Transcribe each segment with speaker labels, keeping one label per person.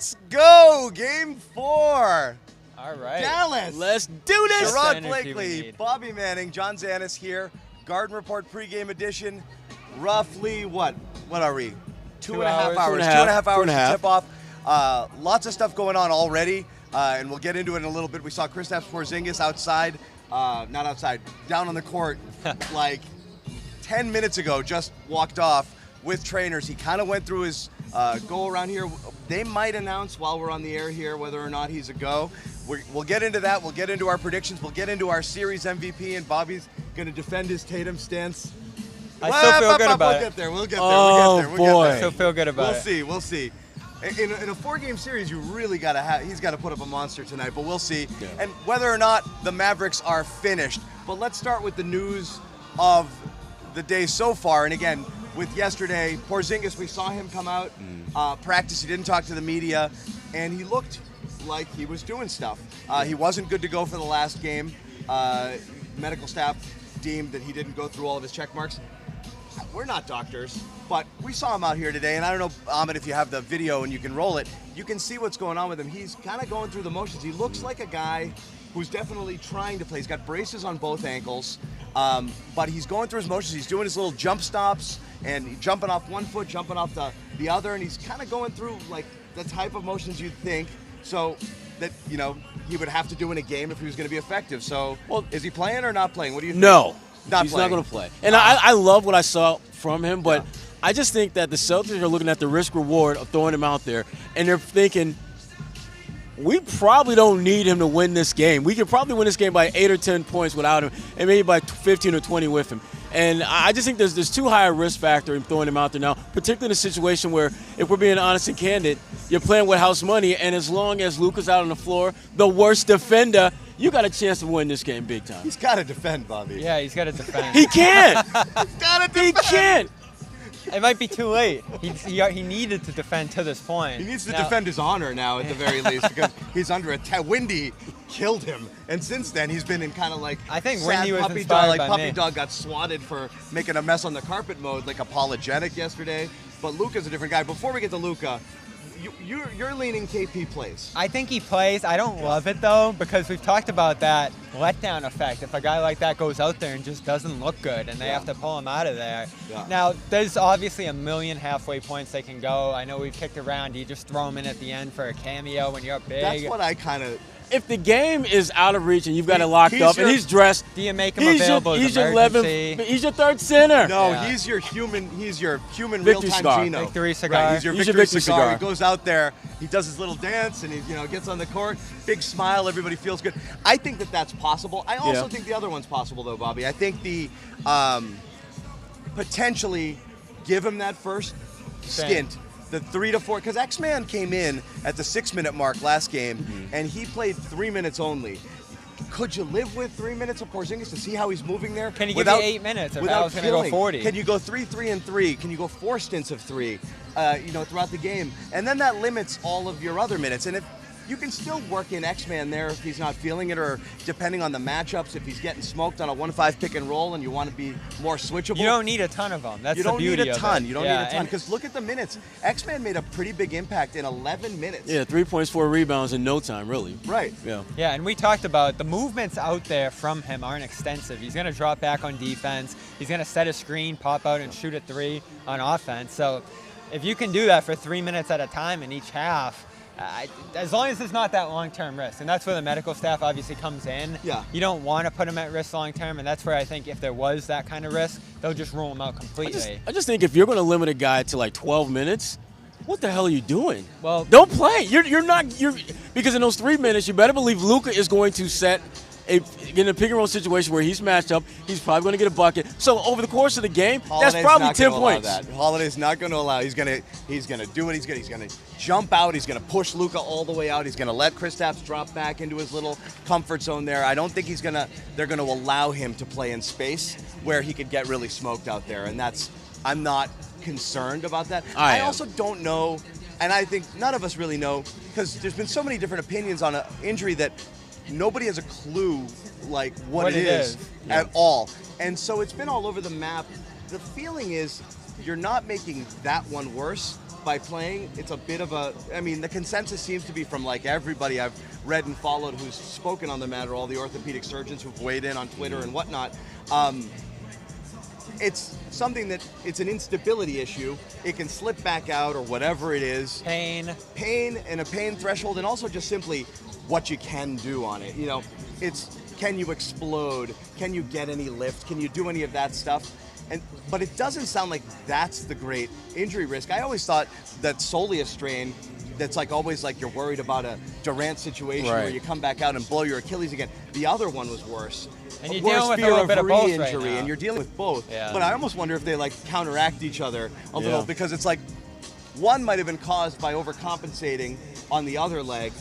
Speaker 1: Let's go. Game 4.
Speaker 2: All right.
Speaker 1: Dallas.
Speaker 3: Let's do this.
Speaker 1: Sherrod Blakely, Bobby Manning, John Zannis here. Garden Report pregame edition. Roughly what are we? 2.5 hours. 2.5 hours to tip off. Lots of stuff going on already, and we'll get into it in a little bit. We saw Kristaps Porzingis outside, not outside, down on the court like 10 minutes ago, just walked off with trainers. He kind of went through his go around here. They might announce while we're on the air here whether or not he's a go. We'll get into that. We'll get into our predictions. We'll get into our series MVP, and Bobby's going to defend his Tatum stance.
Speaker 2: I still feel good about
Speaker 1: it. We'll get there.
Speaker 3: Oh, boy.
Speaker 2: I still feel good about it.
Speaker 1: We'll see. In a 4-game series, you really got to he's got to put up a monster tonight, but we'll see. Yeah. And whether or not the Mavericks are finished. But let's start with the news of the day so far. And again, with yesterday, Porzingis, we saw him come out, practice. He didn't talk to the media, and he looked like he was doing stuff. He wasn't good to go for the last game. Medical staff deemed that he didn't go through all of his check marks. We're not doctors, but we saw him out here today, and I don't know, Ahmed, if you have the video and you can roll it, you can see what's going on with him. He's kind of going through the motions. He looks like a guy who's definitely trying to play. He's got braces on both ankles, but he's going through his motions. He's doing his little jump stops and jumping off one foot, jumping off the other, and he's kind of going through like the type of motions you'd think so that, you know, he would have to do in a game if he was going to be effective. So, well, is he playing or not playing? What do you think?
Speaker 3: No.
Speaker 1: He's
Speaker 3: not going to play. And I love what I saw from him, but I just think that the Celtics are looking at the risk-reward of throwing him out there, and they're thinking, we probably don't need him to win this game. We could probably win this game by 8 or 10 points without him, and maybe by 15 or 20 with him. And I just think there's too high a risk factor in throwing him out there now, particularly in a situation where, if we're being honest and candid, you're playing with house money, and as long as Luka's out on the floor, the worst defender, you got a chance to win this game big time.
Speaker 1: He's got to defend, Bobby.
Speaker 2: Yeah, he's got to defend.
Speaker 3: He can't.
Speaker 1: He's got to defend.
Speaker 3: He can't.
Speaker 2: It might be too late. He needed to defend to this point.
Speaker 1: He needs to defend his honor now, at the very least, because he's under attack. Windy killed him, and since then he's been in kind of like
Speaker 2: I think
Speaker 1: sad
Speaker 2: Windy was
Speaker 1: puppy
Speaker 2: inspired
Speaker 1: dog. Like
Speaker 2: by
Speaker 1: puppy
Speaker 2: me.
Speaker 1: dog got swatted for making a mess on the carpet mode, like apologetic yesterday. But Luka's a different guy. Before we get to Luka, you're leaning KP plays.
Speaker 2: I think he plays. I don't love it, though, because we've talked about that letdown effect. If a guy like that goes out there and just doesn't look good and they have to pull him out of there. Yeah. Now, there's obviously a million halfway points they can go. I know we've kicked around. You just throw him in at the end for a cameo when you're up big.
Speaker 1: That's what I kind of...
Speaker 3: If the game is out of reach and you've got it locked up and he's dressed,
Speaker 2: do you make him available as emergency?
Speaker 3: He's your third center.
Speaker 1: No, he's your human
Speaker 3: Victory
Speaker 1: real-time
Speaker 3: cigar.
Speaker 1: Gino.
Speaker 2: Victory cigar.
Speaker 1: Right, he's your victory cigar. He goes out there, he does his little dance, and he gets on the court, big smile, everybody feels good. I think that's possible. I also think the other one's possible, though, Bobby. I think the potentially give him that first stint. The 3 to 4, because X-Man came in at the 6-minute mark last game, and he played 3 minutes only. Could you live with 3 minutes of Porzingis to see how he's moving there?
Speaker 2: Can you give you 8 minutes if I was going to go 40?
Speaker 1: Can you go 3, 3, and 3? Can you go 4 stints of 3, throughout the game? And then that limits all of your other minutes. And if you can still work in X-Man there if he's not feeling it, or depending on the matchups, if he's getting smoked on a 1-5 pick and roll and you want to be more switchable.
Speaker 2: You don't need a ton of them. That's the beauty of it.
Speaker 1: You don't need a ton. You don't need a ton. Because look at the minutes. X-Man made a pretty big impact in 11 minutes.
Speaker 3: Yeah, 3 points, 4 rebounds in no time, really.
Speaker 1: Right.
Speaker 3: Yeah.
Speaker 2: Yeah, and we talked about the movements out there from him aren't extensive. He's going to drop back on defense. He's going to set a screen, pop out, and shoot a 3 on offense. So if you can do that for 3 minutes at a time in each half, as long as it's not that long-term risk, and that's where the medical staff obviously comes in.
Speaker 1: Yeah.
Speaker 2: You don't want to put him at risk long-term, and that's where I think if there was that kind of risk, they'll just rule him out completely.
Speaker 3: I just think if you're going to limit a guy to like 12 minutes, what the hell are you doing?
Speaker 2: Well,
Speaker 3: don't play. Because in those 3 minutes, you better believe Luka is going to set in a pick and roll situation where he's matched up, he's probably going to get a bucket. So over the course of the game, that's probably 10 points.
Speaker 1: Holiday's not going to allow. He's going to do it. He's going to jump out. He's going to push Luka all the way out. He's going to let Kristaps drop back into his little comfort zone there. I don't think they're going to allow him to play in space where he could get really smoked out there. And I'm not concerned about that. I also don't know, and I think none of us really know, because there's been so many different opinions on an injury that nobody has a clue like what it is at all. And so it's been all over the map. The feeling is you're not making that one worse. by playing. It's a bit of a, I mean, the consensus seems to be from like everybody I've read and followed who's spoken on the matter, all the orthopedic surgeons who've weighed in on Twitter and whatnot. It's something that it's an instability issue. It can slip back out or whatever it is. Pain and a pain threshold, and also just simply what you can do on it. You know, it's, can you explode? Can you get any lift? Can you do any of that stuff? But it doesn't sound like that's the great injury risk. I always thought that solely a strain, that's like always like you're worried about a Durant situation where you come back out and blow your Achilles again. The other one was worse.
Speaker 2: And you're dealing with a little bit of both right now.
Speaker 1: And you're dealing with both. Yeah. But I almost wonder if they like counteract each other a little, because it's like one might have been caused by overcompensating on the other leg.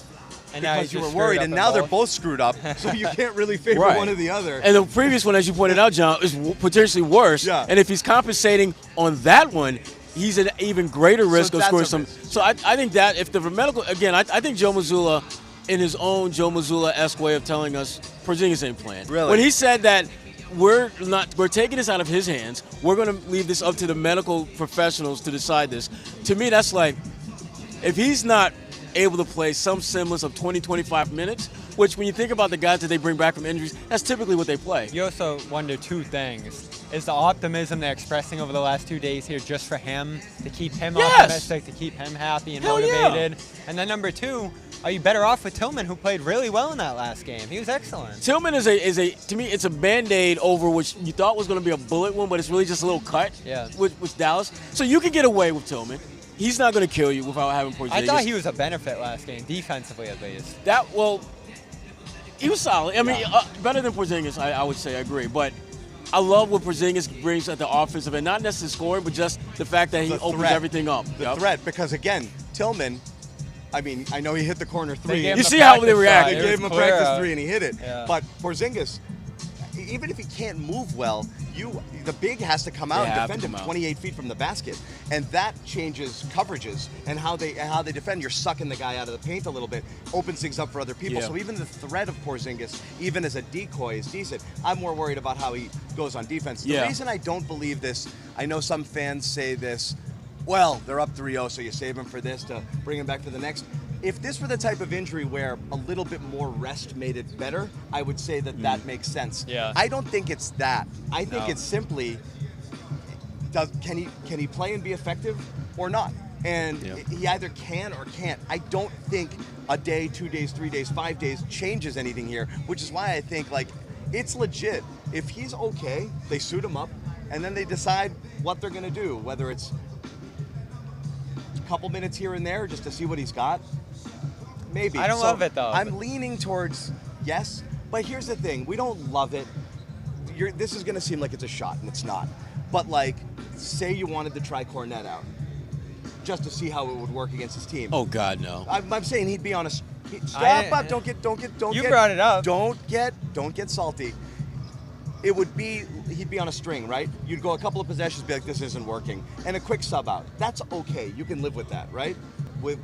Speaker 1: And because you were worried, and now they're both screwed up, so you can't really favor one or the other.
Speaker 3: And the previous one, as you pointed out, John, is potentially worse. Yeah. And if he's compensating on that one, he's at even greater risk of scoring some. So I think that if the medical, again, I think Joe Mazzulla, in his own Joe Mazzulla-esque way of telling us, Porzingis ain't playing.
Speaker 1: Really?
Speaker 3: When he said that we're taking this out of his hands, we're going to leave this up to the medical professionals to decide this. To me, that's like, if he's not able to play some semblance of 20, 25 minutes, which when you think about the guys that they bring back from injuries, that's typically what they play.
Speaker 2: You also wonder two things. Is the optimism they're expressing over the last 2 days here just for him, to keep him optimistic, to keep him happy and motivated? And then number two, are you better off with Tillman, who played really well in that last game? He was excellent.
Speaker 3: Tillman is a to me, it's a Band-Aid over which you thought was going to be a bullet wound, but it's really just a little cut with Dallas. So you can get away with Tillman. He's not going to kill you without having Porzingis.
Speaker 2: I thought he was a benefit last game, defensively at least.
Speaker 3: He was solid. I mean, better than Porzingis, I would say. I agree. But I love what Porzingis brings at the offensive end, not necessarily scoring, but just the fact that he opens everything up.
Speaker 1: The threat, because again, Tillman, I mean, I know he hit the corner three.
Speaker 3: You see how they react.
Speaker 1: They gave him a practice three and he hit it. Yeah. But Porzingis, even if he can't move well, the big has to come out and defend him 28 feet from the basket, and that changes coverages and how they defend. You're sucking the guy out of the paint a little bit, opens things up for other people. So even the threat of Porzingis, even as a decoy, is decent. I'm more worried about how he goes on defense. The reason I don't believe this, I know some fans say this, well, they're up 3-0, so you save him for this to bring him back for the next. If this were the type of injury where a little bit more rest made it better, I would say that makes sense.
Speaker 2: Yeah.
Speaker 1: I don't think it's that. I think it's simply, can he play and be effective or not? And he either can or can't. I don't think a day, 2 days, 3 days, 5 days changes anything here, which is why I think like it's legit. If he's okay, they suit him up, and then they decide what they're going to do, whether it's a couple minutes here and there just to see what he's got. Maybe.
Speaker 2: I don't love it, though.
Speaker 1: I'm leaning towards yes, but here's the thing. We don't love it. This is going to seem like it's a shot, and it's not. But, like, say you wanted to try Cornette out just to see how it would work against his team.
Speaker 3: Oh, God, no.
Speaker 1: I'm saying he'd be on a... Stop up. Don't get...
Speaker 2: You brought it up.
Speaker 1: Don't get salty. It would be... He'd be on a string, right? You'd go a couple of possessions, be like, this isn't working. And a quick sub out. That's okay. You can live with that, right? With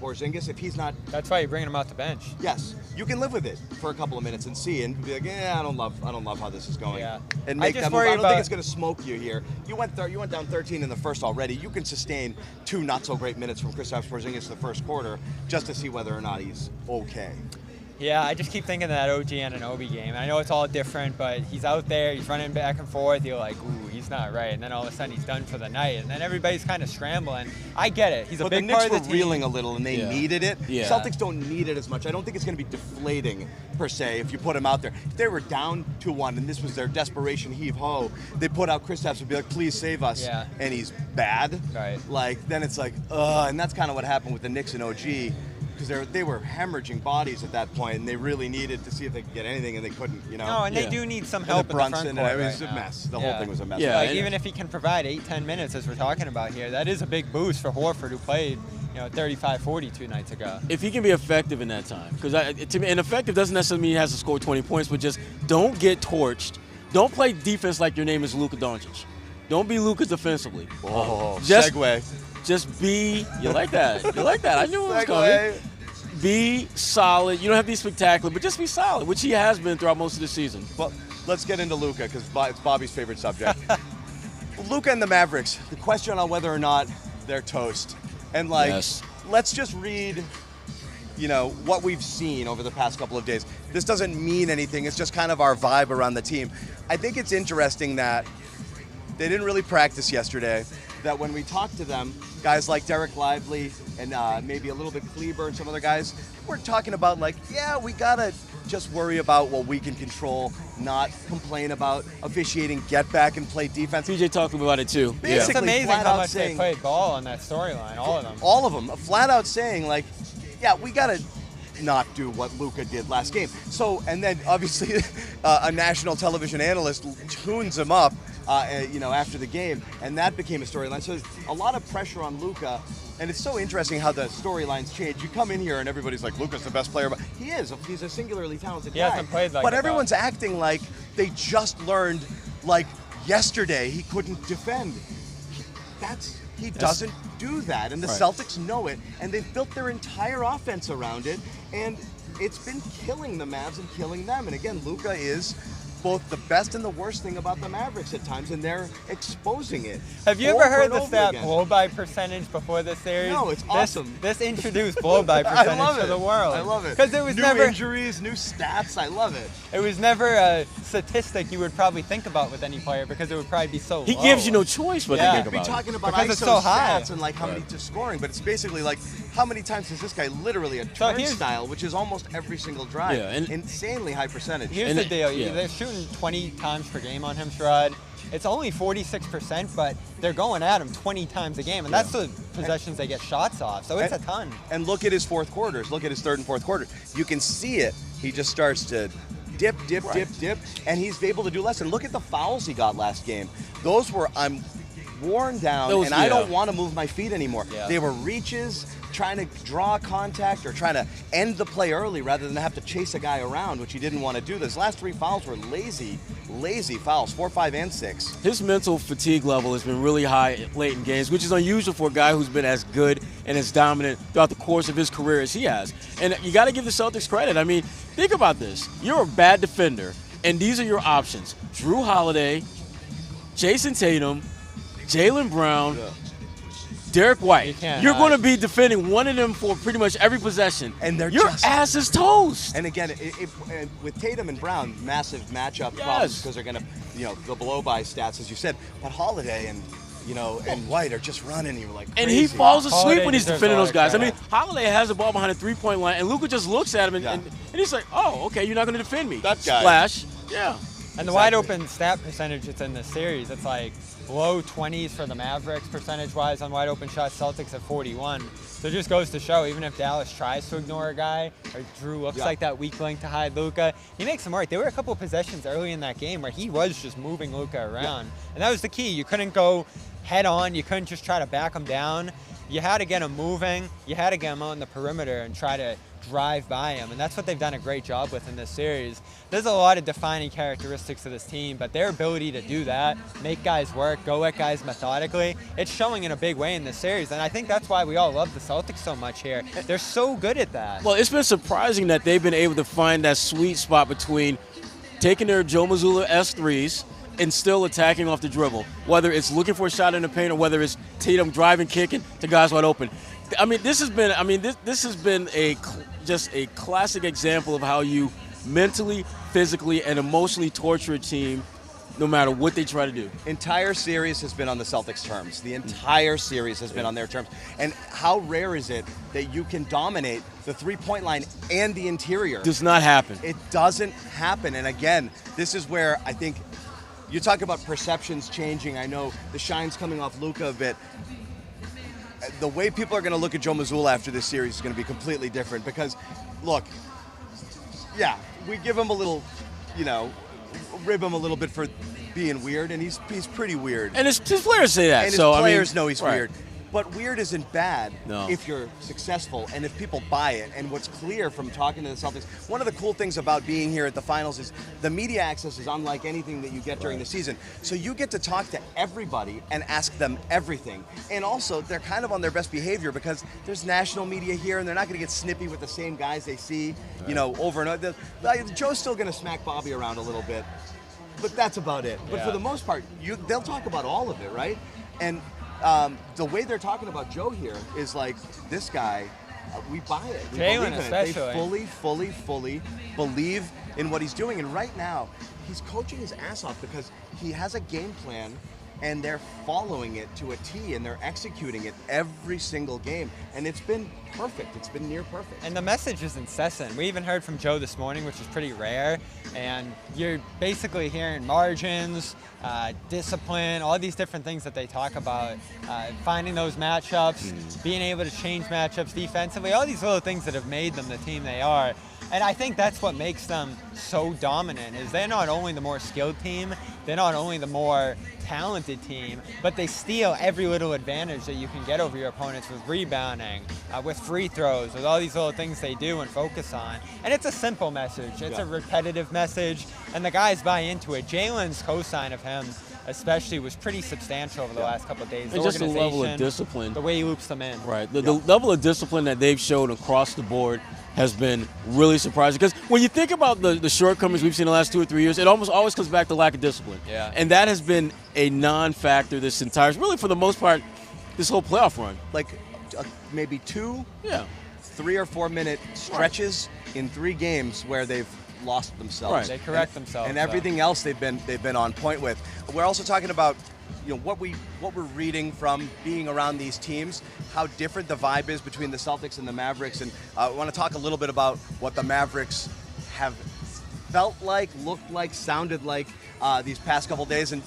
Speaker 1: Porzingis, if he's not...
Speaker 2: That's why you're bringing him off the bench.
Speaker 1: Yes. You can live with it for a couple of minutes and see and be like, I don't love how this is going.
Speaker 2: Yeah.
Speaker 1: And make that move. I don't think it's going to smoke you here. You went down 13 in the first already. You can sustain 2 not-so-great minutes from Kristaps Porzingis in the first quarter just to see whether or not he's okay.
Speaker 2: Yeah, I just keep thinking of that OG and an Obi game. I know it's all different, but he's out there, he's running back and forth. You're like, ooh, he's not right. And then all of a sudden he's done for the night. And then everybody's kind of scrambling. I get it. He's a big part of the team.
Speaker 1: But the Knicks were reeling a little, and they needed it.
Speaker 3: Yeah.
Speaker 1: Celtics don't need it as much. I don't think it's going to be deflating, per se, if you put him out there. If they were down 2-1, and this was their desperation heave-ho, they put out Kristaps and be like, please save us.
Speaker 2: Yeah.
Speaker 1: And he's bad.
Speaker 2: Right.
Speaker 1: Like, then it's like, and that's kind of what happened with the Knicks and OG. Because they were hemorrhaging bodies at that point, and they really needed to see if they could get anything, and they couldn't, you know.
Speaker 2: No, and they do need some help in the front court.
Speaker 1: It was a mess. The whole thing was a mess.
Speaker 2: Yeah, like, even if he can provide 8-10 minutes, as we're talking about here, that is a big boost for Horford, who played 35-40 2 nights ago.
Speaker 3: If he can be effective in that time, because to me, and effective doesn't necessarily mean he has to score 20 points, but just don't get torched. Don't play defense like your name is Luka Doncic. Don't be Luka defensively.
Speaker 1: Oh, segue.
Speaker 3: Just be. You like that? You like that? I knew it was coming. Be solid. You don't have to be spectacular, but just be solid, which he has been throughout most of the season.
Speaker 1: Well, let's get into Luka, because it's Bobby's favorite subject. Luka and the Mavericks. The question on whether or not they're toast. And like,
Speaker 3: Yes.
Speaker 1: let's just read, what we've seen over the past couple of days. This doesn't mean anything. It's just kind of our vibe around the team. I think it's interesting that they didn't really practice yesterday, that when we talked to them, guys like Derek Lively and maybe a little bit Kleber and some other guys, we're talking about like, yeah, we gotta just worry about what we can control, not complain about officiating, get back and play defense.
Speaker 3: PJ talked about it too.
Speaker 1: Basically,
Speaker 2: It's amazing
Speaker 1: flat
Speaker 2: how
Speaker 1: out
Speaker 2: much
Speaker 1: saying,
Speaker 2: they played ball on that storyline, all of them.
Speaker 1: all of them, flat out saying like, yeah, we gotta not do what Luka did last game. So, and then obviously a national television analyst tunes him up, after the game, and that became a storyline. So there's a lot of pressure on Luka, and it's so interesting how the storylines change. You come in here and everybody's like, Luka's the best player, but he is. He's a singularly talented guy.
Speaker 2: He hasn't played like
Speaker 1: but
Speaker 2: it,
Speaker 1: everyone's acting like they just learned, like yesterday, he couldn't defend. He doesn't do that, and the
Speaker 3: Right.
Speaker 1: Celtics know it, and they've built their entire offense around it, and it's been killing the Mavs and killing them. And again, Luka is both the best and the worst thing about the Mavericks at times, and they're exposing it.
Speaker 2: Have you
Speaker 1: over
Speaker 2: ever heard
Speaker 1: and
Speaker 2: the
Speaker 1: over
Speaker 2: stat
Speaker 1: again.
Speaker 2: blow-by percentage before this series?
Speaker 1: No, it's awesome.
Speaker 2: This introduced blow-by
Speaker 1: I
Speaker 2: percentage
Speaker 1: love
Speaker 2: to
Speaker 1: it.
Speaker 2: the world.
Speaker 1: I love it.
Speaker 2: Because it was
Speaker 1: new
Speaker 2: never
Speaker 1: injuries, new stats. I love it.
Speaker 2: it was never a statistic you would probably think about with any player because it would probably be so
Speaker 3: He
Speaker 2: low.
Speaker 3: gives you no choice but
Speaker 2: Yeah.
Speaker 3: to
Speaker 1: We'd
Speaker 3: think
Speaker 1: be
Speaker 3: about it.
Speaker 1: talking about
Speaker 2: Because
Speaker 1: ISO
Speaker 2: it's so high.
Speaker 1: stats and like how many to scoring, but it's basically like how many times is this guy literally a
Speaker 2: So here's-
Speaker 1: turnstile, which is almost every single drive.
Speaker 3: Yeah, and-
Speaker 1: insanely high percentage.
Speaker 2: Here's
Speaker 3: And
Speaker 2: the deal.
Speaker 3: yeah.
Speaker 2: They're shooting 20 times per game on him, Sherrod. It's only 46%, but they're going at him 20 times a game, and that's the possessions they get shots off. So it's a ton.
Speaker 1: And look at his fourth quarters. Look at his third and fourth quarter. You can see it. He just starts to dip, and he's able to do less. And look at the fouls he got last game. Those were, I'm worn down,
Speaker 3: Those-
Speaker 1: and I
Speaker 3: yeah.
Speaker 1: don't want to move my feet anymore.
Speaker 2: Yeah.
Speaker 1: They were reaches, trying to draw contact or trying to end the play early rather than have to chase a guy around, which he didn't want to do. Those last three fouls were lazy fouls, 4, 5, and 6.
Speaker 3: His mental fatigue level has been really high late in games, which is unusual for a guy who's been as good and as dominant throughout the course of his career as he has. And you got to give the Celtics credit. I mean, think about this. You're a bad defender, and these are your options. Drew Holiday, Jason Tatum, Jaylen Brown, Derek White.
Speaker 2: You can't
Speaker 3: You're
Speaker 2: hide.
Speaker 3: going to be defending one of them for pretty much every possession.
Speaker 1: And they're
Speaker 3: your
Speaker 1: just-
Speaker 3: ass is toast.
Speaker 1: And again, with Tatum and Brown, massive matchup
Speaker 3: Yes.
Speaker 1: problems because they're going to, the blow-by stats, as you said. But Holiday and White are just running you like crazy.
Speaker 3: And he falls asleep
Speaker 2: Holiday
Speaker 3: when he's
Speaker 2: deserves
Speaker 3: defending
Speaker 2: a lot
Speaker 3: those
Speaker 2: of
Speaker 3: guys. I mean,
Speaker 2: credit.
Speaker 3: Holiday has the ball behind the three-point line, and Luka just looks at him, and he's like, oh, okay, you're not going to defend me.
Speaker 1: That guy.
Speaker 3: Splash. Yeah.
Speaker 2: And the wide open stat percentage that's in this series, it's like low 20s for the Mavericks percentage-wise on wide open shots. Celtics at 41. So it just goes to show, even if Dallas tries to ignore a guy, or Drew looks like that weak link to hide Luka, he makes them work. There were a couple of possessions early in that game where he was just moving Luka around. And that was the key. You couldn't go head on. You couldn't just try to back him down. You had to get him moving. You had to get him on the perimeter and try to drive by him, and that's what they've done a great job with in this series. There's a lot of defining characteristics of this team, but their ability to do that, make guys work, go at guys methodically, it's showing in a big way in this series, and I think that's why we all love the Celtics so much here. They're so good at that.
Speaker 3: Well, it's been surprising that they've been able to find that sweet spot between taking their Joe Mazzulla S3s and still attacking off the dribble, whether it's looking for a shot in the paint or whether it's Tatum driving, kicking to guys wide open. I mean, this has been just a classic example of how you mentally, physically, and emotionally torture a team no matter what they try to do.
Speaker 1: Entire series has been on the Celtics' terms. The entire series has been on their terms. And how rare is it that you can dominate the three-point line and the interior?
Speaker 3: Does not happen.
Speaker 1: It doesn't happen. And again, this is where I think you talk about perceptions changing. I know the shine's coming off Luka a bit. The way people are going to look at Joe Mazzulla after this series is going to be completely different because, look, yeah, we give him a little, rib him a little bit for being weird, and he's pretty weird.
Speaker 3: And his players say that.
Speaker 1: And his
Speaker 3: so
Speaker 1: players
Speaker 3: I mean,
Speaker 1: know he's
Speaker 3: right.
Speaker 1: weird. But weird isn't bad
Speaker 3: No.
Speaker 1: if you're successful and if people buy it. And what's clear from talking to the Celtics, one of the cool things about being here at the finals is the media access is unlike anything that you get during the season. So you get to talk to everybody and ask them everything. And also, they're kind of on their best behavior because there's national media here and they're not going to get snippy with the same guys they see, over and over. Joe's still going to smack Bobby around a little bit, but that's about it. But for the most part, they'll talk about all of it, right? And the way they're talking about Joe here is like, this guy, we buy it. We
Speaker 2: Jalen
Speaker 1: believe in it.
Speaker 2: especially.
Speaker 1: They fully believe in what he's doing. And right now, he's coaching his ass off because he has a game plan and they're following it to a T and they're executing it every single game. And it's been perfect. It's been near perfect.
Speaker 2: And the message is incessant. We even heard from Joe this morning, which is pretty rare. And you're basically hearing margins, discipline, all these different things that they talk about. Finding those matchups, being able to change matchups defensively, all these little things that have made them the team they are. And I think that's what makes them so dominant, is they're not only the more skilled team, they're not only the more talented team, but they steal every little advantage that you can get over your opponents with rebounding, with free throws, with all these little things they do and focus on. And it's a simple message. It's a repetitive message, and the guys buy into it. Jalen's cosign of him especially was pretty substantial over the last couple of days.
Speaker 3: And just the level of discipline.
Speaker 2: The way he loops them in.
Speaker 3: Right. The level of discipline that they've showed across the board has been really surprising. Because when you think about the shortcomings we've seen in the last 2 or 3 years, it almost always comes back to lack of discipline.
Speaker 2: Yeah.
Speaker 3: And that has been a non-factor this entire, really for the most part, this whole playoff run.
Speaker 1: Like maybe 2,
Speaker 3: Yeah.
Speaker 1: 3 or 4 minute stretches in 3 games where they've lost themselves.
Speaker 2: They correct themselves.
Speaker 1: And everything else they've been on point with. We're also talking about what we're reading from being around these teams, how different the vibe is between the Celtics and the Mavericks, and I want to talk a little bit about what the Mavericks have felt like, looked like, sounded like these past couple days, and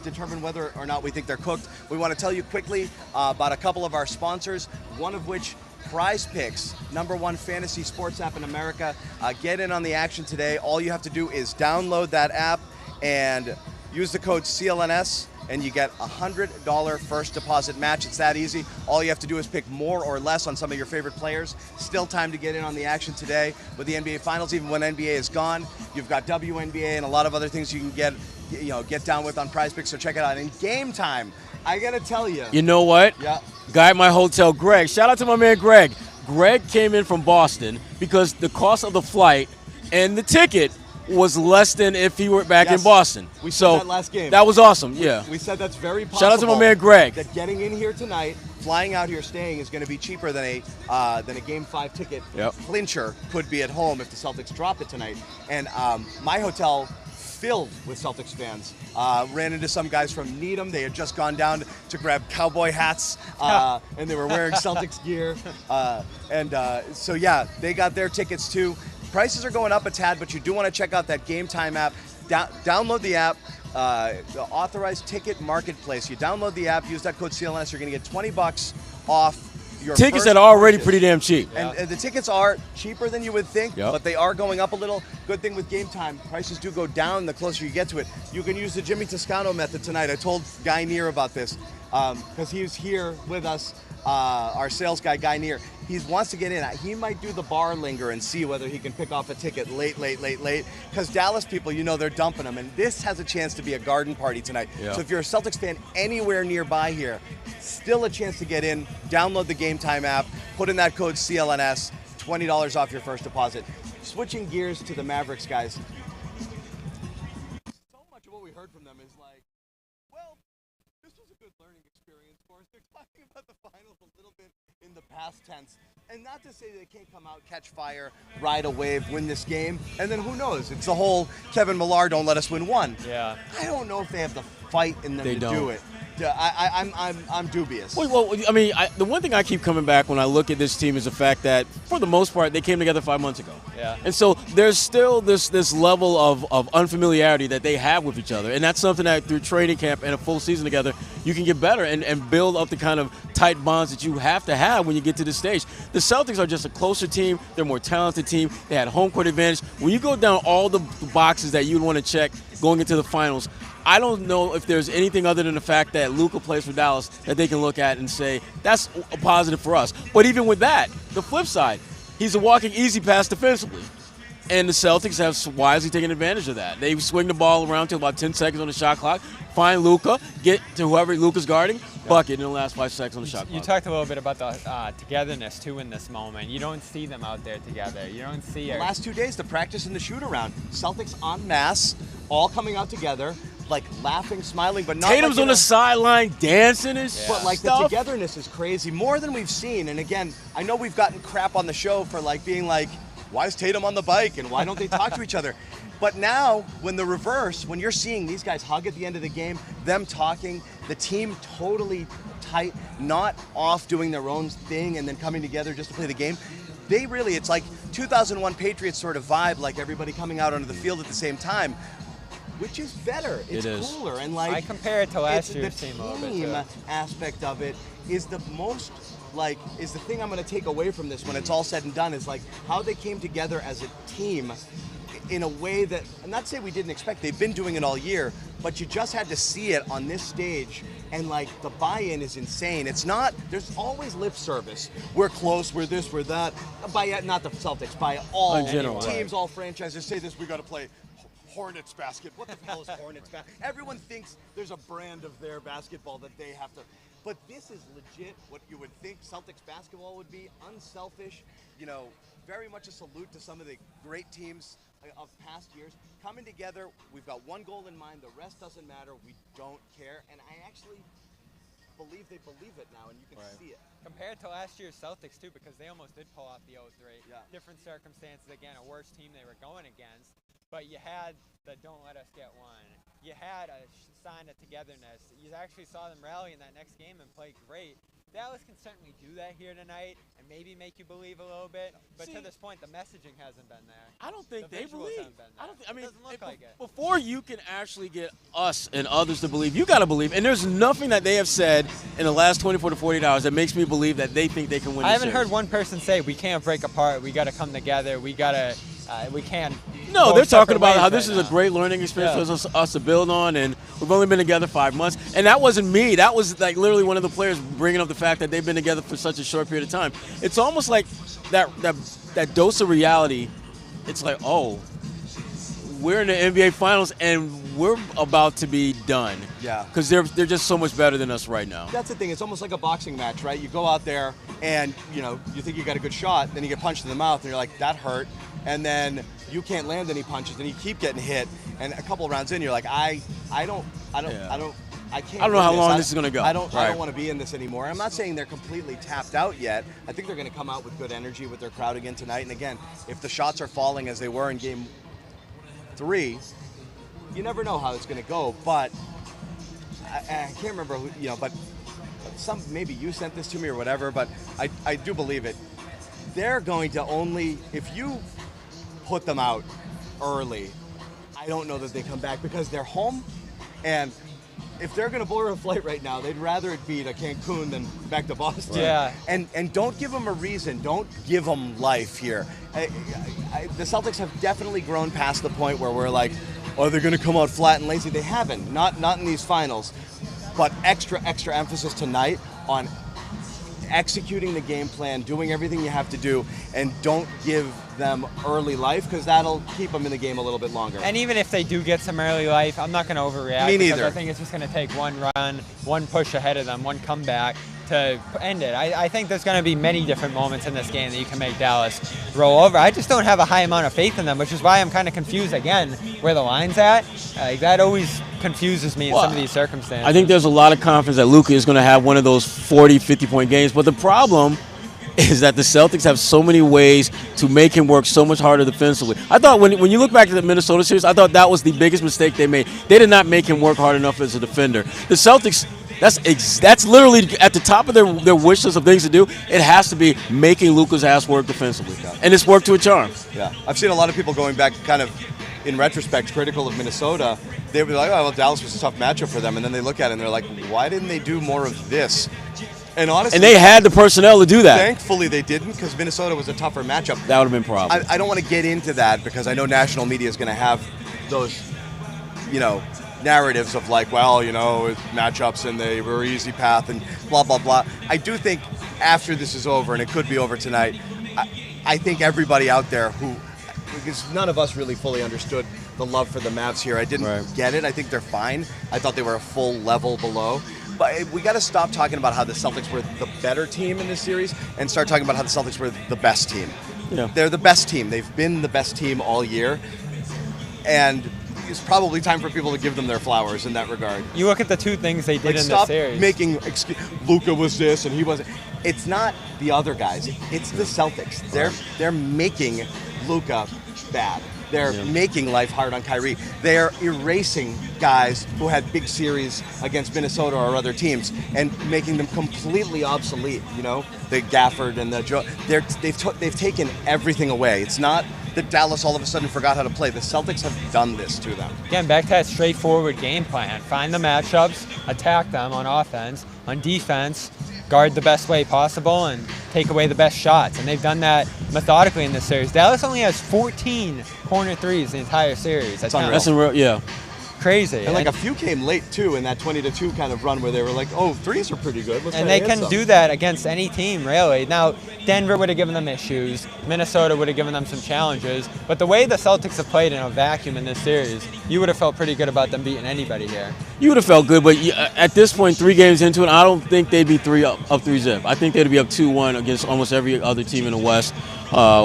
Speaker 1: determine whether or not we think they're cooked. We want to tell you quickly about a couple of our sponsors, one of which, Prize Picks, #1 fantasy sports app in America. Get in on the action today. All you have to do is download that app and use the code CLNS, and you get a $100 first deposit match. It's that easy. All you have to do is pick more or less on some of your favorite players. Still time to get in on the action today with the NBA Finals. Even when NBA is gone, you've got WNBA and a lot of other things you can get down with on Prize Picks. So check it out. In Game Time, I gotta tell you.
Speaker 3: You know what?
Speaker 1: Yeah.
Speaker 3: Guy at my hotel, Greg. Shout out to my man, Greg. Greg came in from Boston because the cost of the flight and the ticket was less than if he were back in Boston.
Speaker 1: We saw that last game.
Speaker 3: That was awesome, yeah.
Speaker 1: We said that's very possible.
Speaker 3: Shout out to my man, Greg.
Speaker 1: That getting in here tonight, flying out here, staying is going to be cheaper than a Game 5 ticket.
Speaker 3: Yep.
Speaker 1: Clincher could be at home if the Celtics drop it tonight. And my hotel filled with Celtics fans. Ran into some guys from Needham. They had just gone down to grab cowboy hats, and they were wearing Celtics gear. So yeah, they got their tickets too. Prices are going up a tad, but you do want to check out that Game Time app. Download the app, the authorized ticket marketplace. You download the app, use that code CLNS. You're going to get $20 off your
Speaker 3: tickets
Speaker 1: first
Speaker 3: that are already
Speaker 1: purchase.
Speaker 3: pretty damn cheap.
Speaker 1: And the tickets are cheaper than you would think, but they are going up a little. Good thing with Game Time, prices do go down the closer you get to it. You can use the Jimmy Toscano method tonight. I told Guy Neer about this because he was here with us, our sales guy, Guy Neer. He wants to get in. He might do the bar linger and see whether he can pick off a ticket late. Because Dallas people, they're dumping them. And this has a chance to be a garden party tonight.
Speaker 3: Yeah.
Speaker 1: So if you're a Celtics fan anywhere nearby here, still a chance to get in. Download the Game Time app. Put in that code CLNS. $20 off your first deposit. Switching gears to the Mavericks, guys. So much of what we heard from them is like, well, this was a good learning experience for us. They're talking about the finals a little bit in the past tense. And not to say they can't come out, catch fire, ride a wave, win this game, and then who knows? It's the whole Kevin Millar, don't let us win one.
Speaker 2: Yeah.
Speaker 1: I don't know if they have the fight in them to do it. I'm dubious.
Speaker 3: Well, I mean, the one thing I keep coming back when I look at this team is the fact that, for the most part, they came together 5 months ago.
Speaker 2: Yeah.
Speaker 3: And so there's still this level of unfamiliarity that they have with each other. And that's something that through training camp and a full season together, you can get better and build up the kind of tight bonds that you have to have when you get to this stage. The Celtics are just a closer team. They're a more talented team. They had home court advantage. When you go down all the boxes that you'd want to check going into the finals, I don't know if there's anything other than the fact that Luka plays for Dallas that they can look at and say, that's a positive for us. But even with that, the flip side, he's a walking easy pass defensively. And the Celtics have wisely taken advantage of that. They swing the ball around till about 10 seconds on the shot clock, find Luka, get to whoever Luka's guarding, bucket in the last 5 seconds on the shot clock.
Speaker 2: You talked a little bit about the togetherness, too, in this moment. You don't see them out there together. You don't see
Speaker 1: the last 2 days, the practice and the shoot-around. Celtics en masse, all coming out together. like laughing, smiling, but not.
Speaker 3: Tatum's
Speaker 1: like
Speaker 3: on the sideline dancing and
Speaker 1: But like
Speaker 3: stuff.
Speaker 1: the togetherness is crazy, more than we've seen. And again, I know we've gotten crap on the show for like being like, why is Tatum on the bike and why don't they talk to each other? But now, when the reverse, when you're seeing these guys hug at the end of the game, them talking, the team totally tight, not off doing their own thing and then coming together just to play the game. They really, it's like 2001 Patriots sort of vibe, like everybody coming out onto the field at the same time, which is better. It's cooler. And like
Speaker 2: I compare it to last year's team a little bit,
Speaker 1: team
Speaker 2: too.
Speaker 1: aspect of it is the most, like, is the thing I'm going to take away from this when it's all said and done, is like how they came together as a team in a way that, I'm not saying we didn't expect, they've been doing it all year, but you just had to see it on this stage, and like the buy-in is insane. It's not, there's always lip service. We're close, we're this, we're that. By not the Celtics, by all teams, all franchises say this, we got to play Hornets basketball. What the hell is Hornets basketball? Everyone thinks there's a brand of their basketball that they have to, but this is legit what you would think Celtics basketball would be, unselfish, you know, very much a salute to some of the great teams of past years, coming together. We've got one goal in mind, the rest doesn't matter, we don't care, and I actually believe they believe it now, and you can see it.
Speaker 2: Compared to last year's Celtics, too, because they almost did pull off the 0-3.
Speaker 1: Yeah.
Speaker 2: Different circumstances, again, a worse team they were going against, but you had the don't let us get one. You had a sign of togetherness. You actually saw them rally in that next game and play great. Dallas can certainly do that here tonight and maybe make you believe a little bit, but to this point, the messaging hasn't been there.
Speaker 3: I don't think
Speaker 2: The
Speaker 3: they
Speaker 2: visuals
Speaker 3: believe.
Speaker 2: haven't been there.
Speaker 3: I don't. I mean,
Speaker 2: it doesn't look like it.
Speaker 3: Before you can actually get us and others to believe, you got to believe. And there's nothing that they have said in the last 24 to 48 hours that makes me believe that they think they can win.
Speaker 2: I haven't heard one person say we can't break apart. We got to come together. We can't.
Speaker 3: No,
Speaker 2: go
Speaker 3: they're talking
Speaker 2: separate
Speaker 3: about
Speaker 2: ways
Speaker 3: how this
Speaker 2: right
Speaker 3: is
Speaker 2: now.
Speaker 3: a great learning experience for us to build on, and we've only been together 5 months. And that wasn't me. That was like literally one of the players bringing up the fact that they've been together for such a short period of time. It's almost like that dose of reality. It's like, oh, we're in the NBA Finals and we're about to be done.
Speaker 1: Yeah.
Speaker 3: Because they're just so much better than us right now.
Speaker 1: That's the thing. It's almost like a boxing match, right? You go out there and, you know, you think you got a good shot, then you get punched in the mouth and you're like, that hurt. And then you can't land any punches and you keep getting hit. And a couple of rounds in, you're like, I can't.
Speaker 3: I don't know how long this is going to go.
Speaker 1: I don't want to be in this anymore. I'm not saying they're completely tapped out yet. I think they're going to come out with good energy with their crowd again tonight. And again, if the shots are falling as they were in Game 3, you never know how it's going to go. But I can't remember who, you know, but maybe you sent this to me or whatever, but I do believe it. They're going to only, if you put them out early, I don't know that they come back because they're home. And if they're going to board a flight right now, they'd rather it be to Cancun than back to Boston.
Speaker 2: Yeah.
Speaker 1: And don't give them a reason. Don't give them life here. The Celtics have definitely grown past the point where we're like, oh, they're going to come out flat and lazy. They haven't. Not in these finals. But extra emphasis tonight on executing the game plan, doing everything you have to do, and don't give them early life because that'll keep them in the game a little bit longer.
Speaker 2: And even if they do get some early life, I'm not going to overreact.
Speaker 1: Me
Speaker 2: because
Speaker 1: neither.
Speaker 2: I think it's just going to take one run, one push ahead of them, one comeback to end it. I think there's going to be many different moments in this game that you can make Dallas roll over. I just don't have a high amount of faith in them, which is why I'm kind of confused again where the line's at. That always confuses me in some of these circumstances.
Speaker 3: I think there's a lot of confidence that Luka is going to have one of those 40, 50-point games. But the problem is that the Celtics have so many ways to make him work so much harder defensively. I thought when you look back at the Minnesota series, I thought that was the biggest mistake they made. They did not make him work hard enough as a defender. The Celtics, that's literally at the top of their wish list of things to do. It has to be making Luka's ass work defensively.
Speaker 1: Yeah.
Speaker 3: And it's worked to a charm.
Speaker 1: Yeah. I've seen a lot of people going back kind of in retrospect critical of Minnesota. They would be like, oh, well, Dallas was a tough matchup for them. And then they look at it and they're like, why didn't they do more of this? And honestly,
Speaker 3: and they had the personnel to do that.
Speaker 1: Thankfully, they didn't because Minnesota was a tougher matchup.
Speaker 3: That would have been a problem.
Speaker 1: I don't want to get into that because I know national media is going to have those, you know, narratives of like, well, you know, matchups and they were easy path and blah, blah, blah. I do think after this is over, and it could be over tonight, I think everybody out there who, because none of us really fully understood the love for the Mavs here. I didn't get it. I think they're fine. I thought they were a full level below. But we got to stop talking about how the Celtics were the better team in this series and start talking about how the Celtics were the best team.
Speaker 3: Yeah.
Speaker 1: They're the best team. They've been the best team all year. And it's probably time for people to give them their flowers in that regard.
Speaker 2: You look at the two things they did in
Speaker 1: stop
Speaker 2: the series.
Speaker 1: Making Luka was this and he wasn't. It's not the other guys. It's the Celtics. They're making Luka bad. They're making life hard on Kyrie. They're erasing guys who had big series against Minnesota or other teams and making them completely obsolete. You know, the Gafford and the Joe. They've taken everything away. It's not that Dallas all of a sudden forgot how to play. The Celtics have done this to them.
Speaker 2: Again, back to that straightforward game plan. Find the matchups, attack them on offense, on defense, guard the best way possible, and take away the best shots. And they've done that methodically in this series. Dallas only has 14 corner threes the entire series.
Speaker 3: That's unreal. Yeah.
Speaker 2: Crazy.
Speaker 1: And like a few came late too in that 20-2 kind of run where they were like, oh, threes are pretty good.
Speaker 2: And they can do that against any team, really. Now, Denver would have given them issues. Minnesota would have given them some challenges. But the way the Celtics have played in a vacuum in this series, you would have felt pretty good about them beating anybody here.
Speaker 3: You would have felt good, but at this point, 3 games into it, I don't think they'd be up 3-zip. I think they'd be up 2-1 against almost every other team in the West,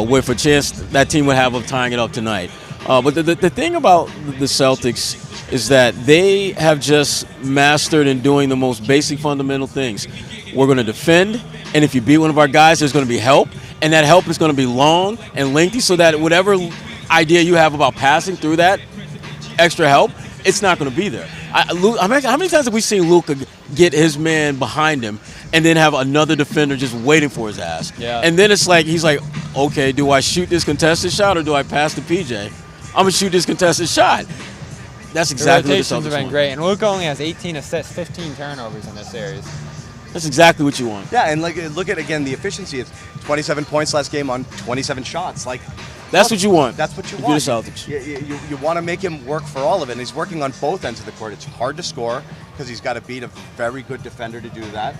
Speaker 3: with a chance that team would have of tying it up tonight. But the thing about the Celtics is that they have just mastered in doing the most basic fundamental things. We're going to defend, and if you beat one of our guys, there's going to be help, and that help is going to be long and lengthy so that whatever idea you have about passing through that extra help, it's not going to be there. How many times have we seen Luka get his man behind him and then have another defender just waiting for his ass?
Speaker 2: Yeah.
Speaker 3: And then it's like, he's like, okay, do I shoot this contested shot or do I pass to PJ? I'm going to shoot this contested shot. That's exactly what the Celtics
Speaker 2: have been
Speaker 3: want.
Speaker 2: great. And Luka only has 18 assists, 15 turnovers in this series.
Speaker 3: That's exactly what you want.
Speaker 1: Yeah, and look at, again, the efficiency. It's 27 points last game on 27 shots.
Speaker 3: That's what you want.
Speaker 1: That's what you
Speaker 3: if
Speaker 1: want.
Speaker 3: You're the Celtics.
Speaker 1: You want to make him work for all of it, and he's working on both ends of the court. It's hard to score because he's got to beat a very good defender to do that.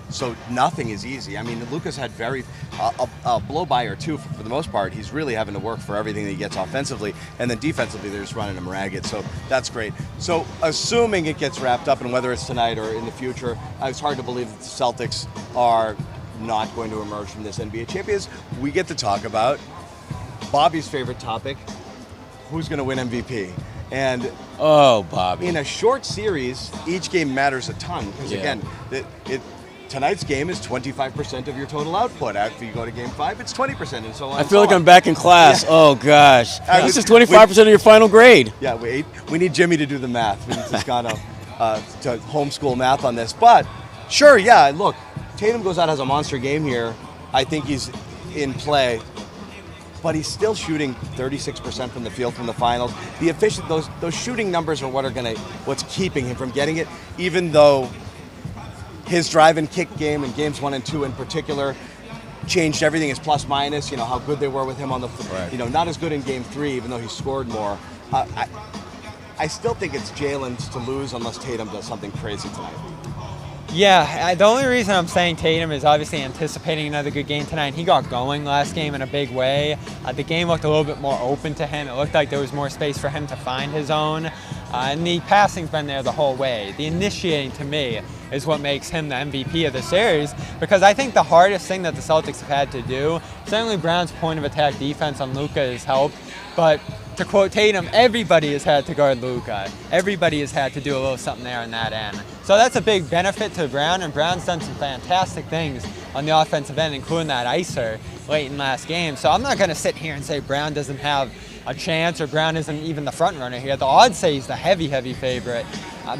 Speaker 1: So nothing is easy. I mean, Luka's had a blow by or two for the most part. He's really having to work for everything that he gets offensively, and then defensively they're just running him ragged. So that's great. So assuming it gets wrapped up, and whether it's tonight or in the future, it's hard to believe that the Celtics are not going to emerge from this NBA champions. We get to talk about Bobby's favorite topic, who's going to win MVP. And
Speaker 3: Bobby.
Speaker 1: In a short series, each game matters a ton. Because again, tonight's game is 25% of your total output. After you go to game 5, it's 20% and so on.
Speaker 3: I feel like I'm back in class. Yeah. Oh, gosh. This is 25% of your final grade.
Speaker 1: Yeah, we need Jimmy to do the math. We need Toscano to homeschool math on this. But sure, yeah, look, Tatum goes out, has a monster game here. I think he's in play. But he's still shooting 36% from the field from the finals. The those shooting numbers are what's keeping him from getting it, even though his drive and kick game in games 1 and 2 in particular changed everything. His plus minus, how good they were with him on the, not as good in game 3, even though he scored more. I still think it's Jalen's to lose unless Tatum does something crazy tonight.
Speaker 2: Yeah, the only reason I'm saying Tatum is obviously anticipating another good game tonight. He got going last game in a big way. The game looked a little bit more open to him. It looked like there was more space for him to find his own. And the passing's been there the whole way. The initiating, to me, is what makes him the MVP of the series, because I think the hardest thing that the Celtics have had to do, certainly Brown's point of attack defense on Luka has helped, but to quote Tatum, everybody has had to guard Luka. Everybody has had to do a little something there on that end. So that's a big benefit to Brown, and Brown's done some fantastic things on the offensive end, including that icer late in last game. So I'm not going to sit here and say Brown doesn't have a chance or Brown isn't even the front runner here. The odds say he's the heavy favorite.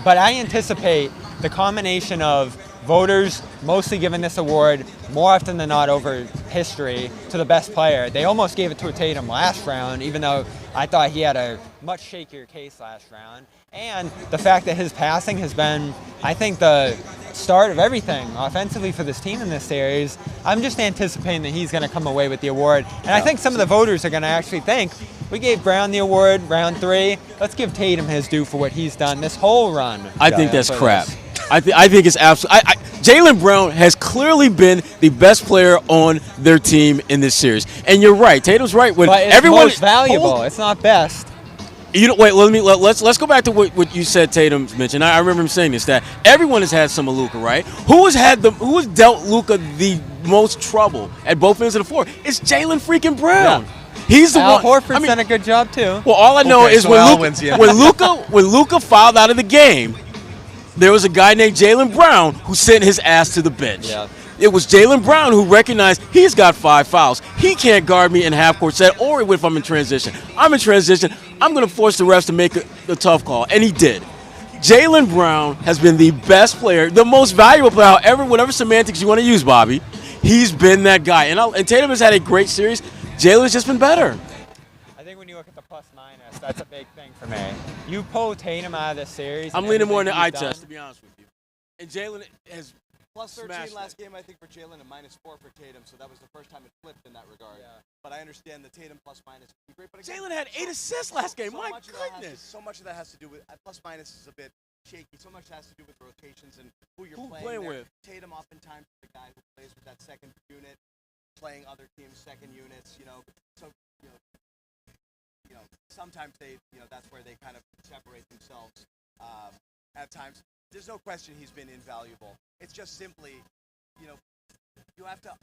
Speaker 2: But I anticipate the combination of voters mostly giving this award more often than not over history to the best player. They almost gave it to Tatum last round, even though I thought he had a much shakier case last round. And the fact that his passing has been, I think, the start of everything offensively for this team in this series. I'm just anticipating that he's going to come away with the award. And I think some of the voters are going to actually think, we gave Brown the award round 3. Let's give Tatum his due for what he's done this whole run.
Speaker 3: I think that's crap. I think it's absolutely. Jaylen Brown has clearly been the best player on their team in this series, and you're right. Tatum's right. When
Speaker 2: but it's
Speaker 3: everyone
Speaker 2: most valuable. It's not best.
Speaker 3: Wait. Let's go back to what you said. Tatum mentioned. I remember him saying this, that everyone has had some of Luka, right? Who has dealt Luka the most trouble at both ends of the floor? It's Jaylen freaking Brown.
Speaker 1: Yeah.
Speaker 3: He's the
Speaker 2: Al
Speaker 3: one.
Speaker 2: Horford's done a good job too.
Speaker 3: Well, all I know is
Speaker 1: so
Speaker 3: when
Speaker 1: Al wins the
Speaker 3: when Luka fouled out of the game, there was a guy named Jaylen Brown who sent his ass to the bench.
Speaker 2: Yeah.
Speaker 3: It was Jaylen Brown who recognized he's got 5 fouls. He can't guard me in half-court set or if I'm in transition. I'm in transition. I'm going to force the refs to make a tough call, and he did. Jaylen Brown has been the best player, the most valuable player, however, whatever semantics you want to use, Bobby. He's been that guy. And Tatum has had a great series. Jaylen's just been better.
Speaker 2: I think when you look at the plus-minus, that's a big thing for me. You pull Tatum out of this series.
Speaker 3: I'm leaning more in the eye test, to be honest with you. And Jaylen has
Speaker 1: Plus 13
Speaker 3: smashed
Speaker 1: last
Speaker 3: it.
Speaker 1: game, I think, for Jaylen, and -4 for Tatum. So that was the first time it flipped in that regard.
Speaker 2: Yeah.
Speaker 1: But I understand the Tatum plus-minus would be great. But again,
Speaker 3: Jaylen had 8 assists last game. My
Speaker 1: much of that
Speaker 3: goodness.
Speaker 1: so much of that has to do with plus-minus is a bit shaky. So much has to do with rotations and who you're
Speaker 3: Who
Speaker 1: playing
Speaker 3: with.
Speaker 1: Tatum oftentimes is the guy who plays with that second unit, playing other teams' second units. So sometimes that's where they kind of separate themselves. At times, there's no question he's been invaluable. It's just simply, you have to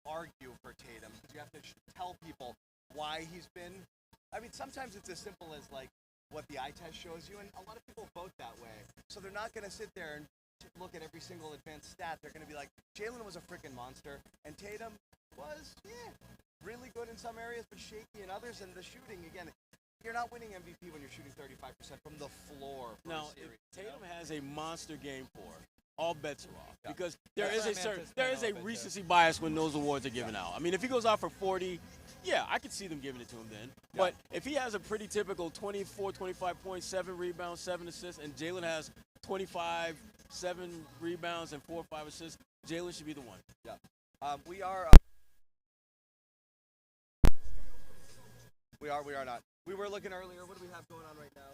Speaker 1: argue for Tatum because you have to tell people why he's been. I mean, sometimes it's as simple as like what the eye test shows you, and a lot of people vote that way. So they're not going to sit there and look at every single advanced stat. They're going to be like, Jaylen was a freaking monster, and Tatum was, really good in some areas, but shaky in others. And the shooting, again, you're not winning MVP when you're shooting 35% from the floor.
Speaker 3: Now, if Tatum has a monster game 4, all bets are off because there
Speaker 2: That's
Speaker 3: is
Speaker 2: what I meant to
Speaker 3: there
Speaker 2: say
Speaker 3: is a
Speaker 2: a little bit,
Speaker 3: recency bias when those awards are given out. I mean, if he goes out for 40, I could see them giving it to him then.
Speaker 1: Yeah.
Speaker 3: But if he has a pretty typical 24, 25 points, 7 rebounds, 7 assists, and Jaylen has 25, 7 rebounds, and 4 or 5 assists, Jaylen should be the one.
Speaker 1: Yeah. We are not. We were looking earlier. What do we have going on right now?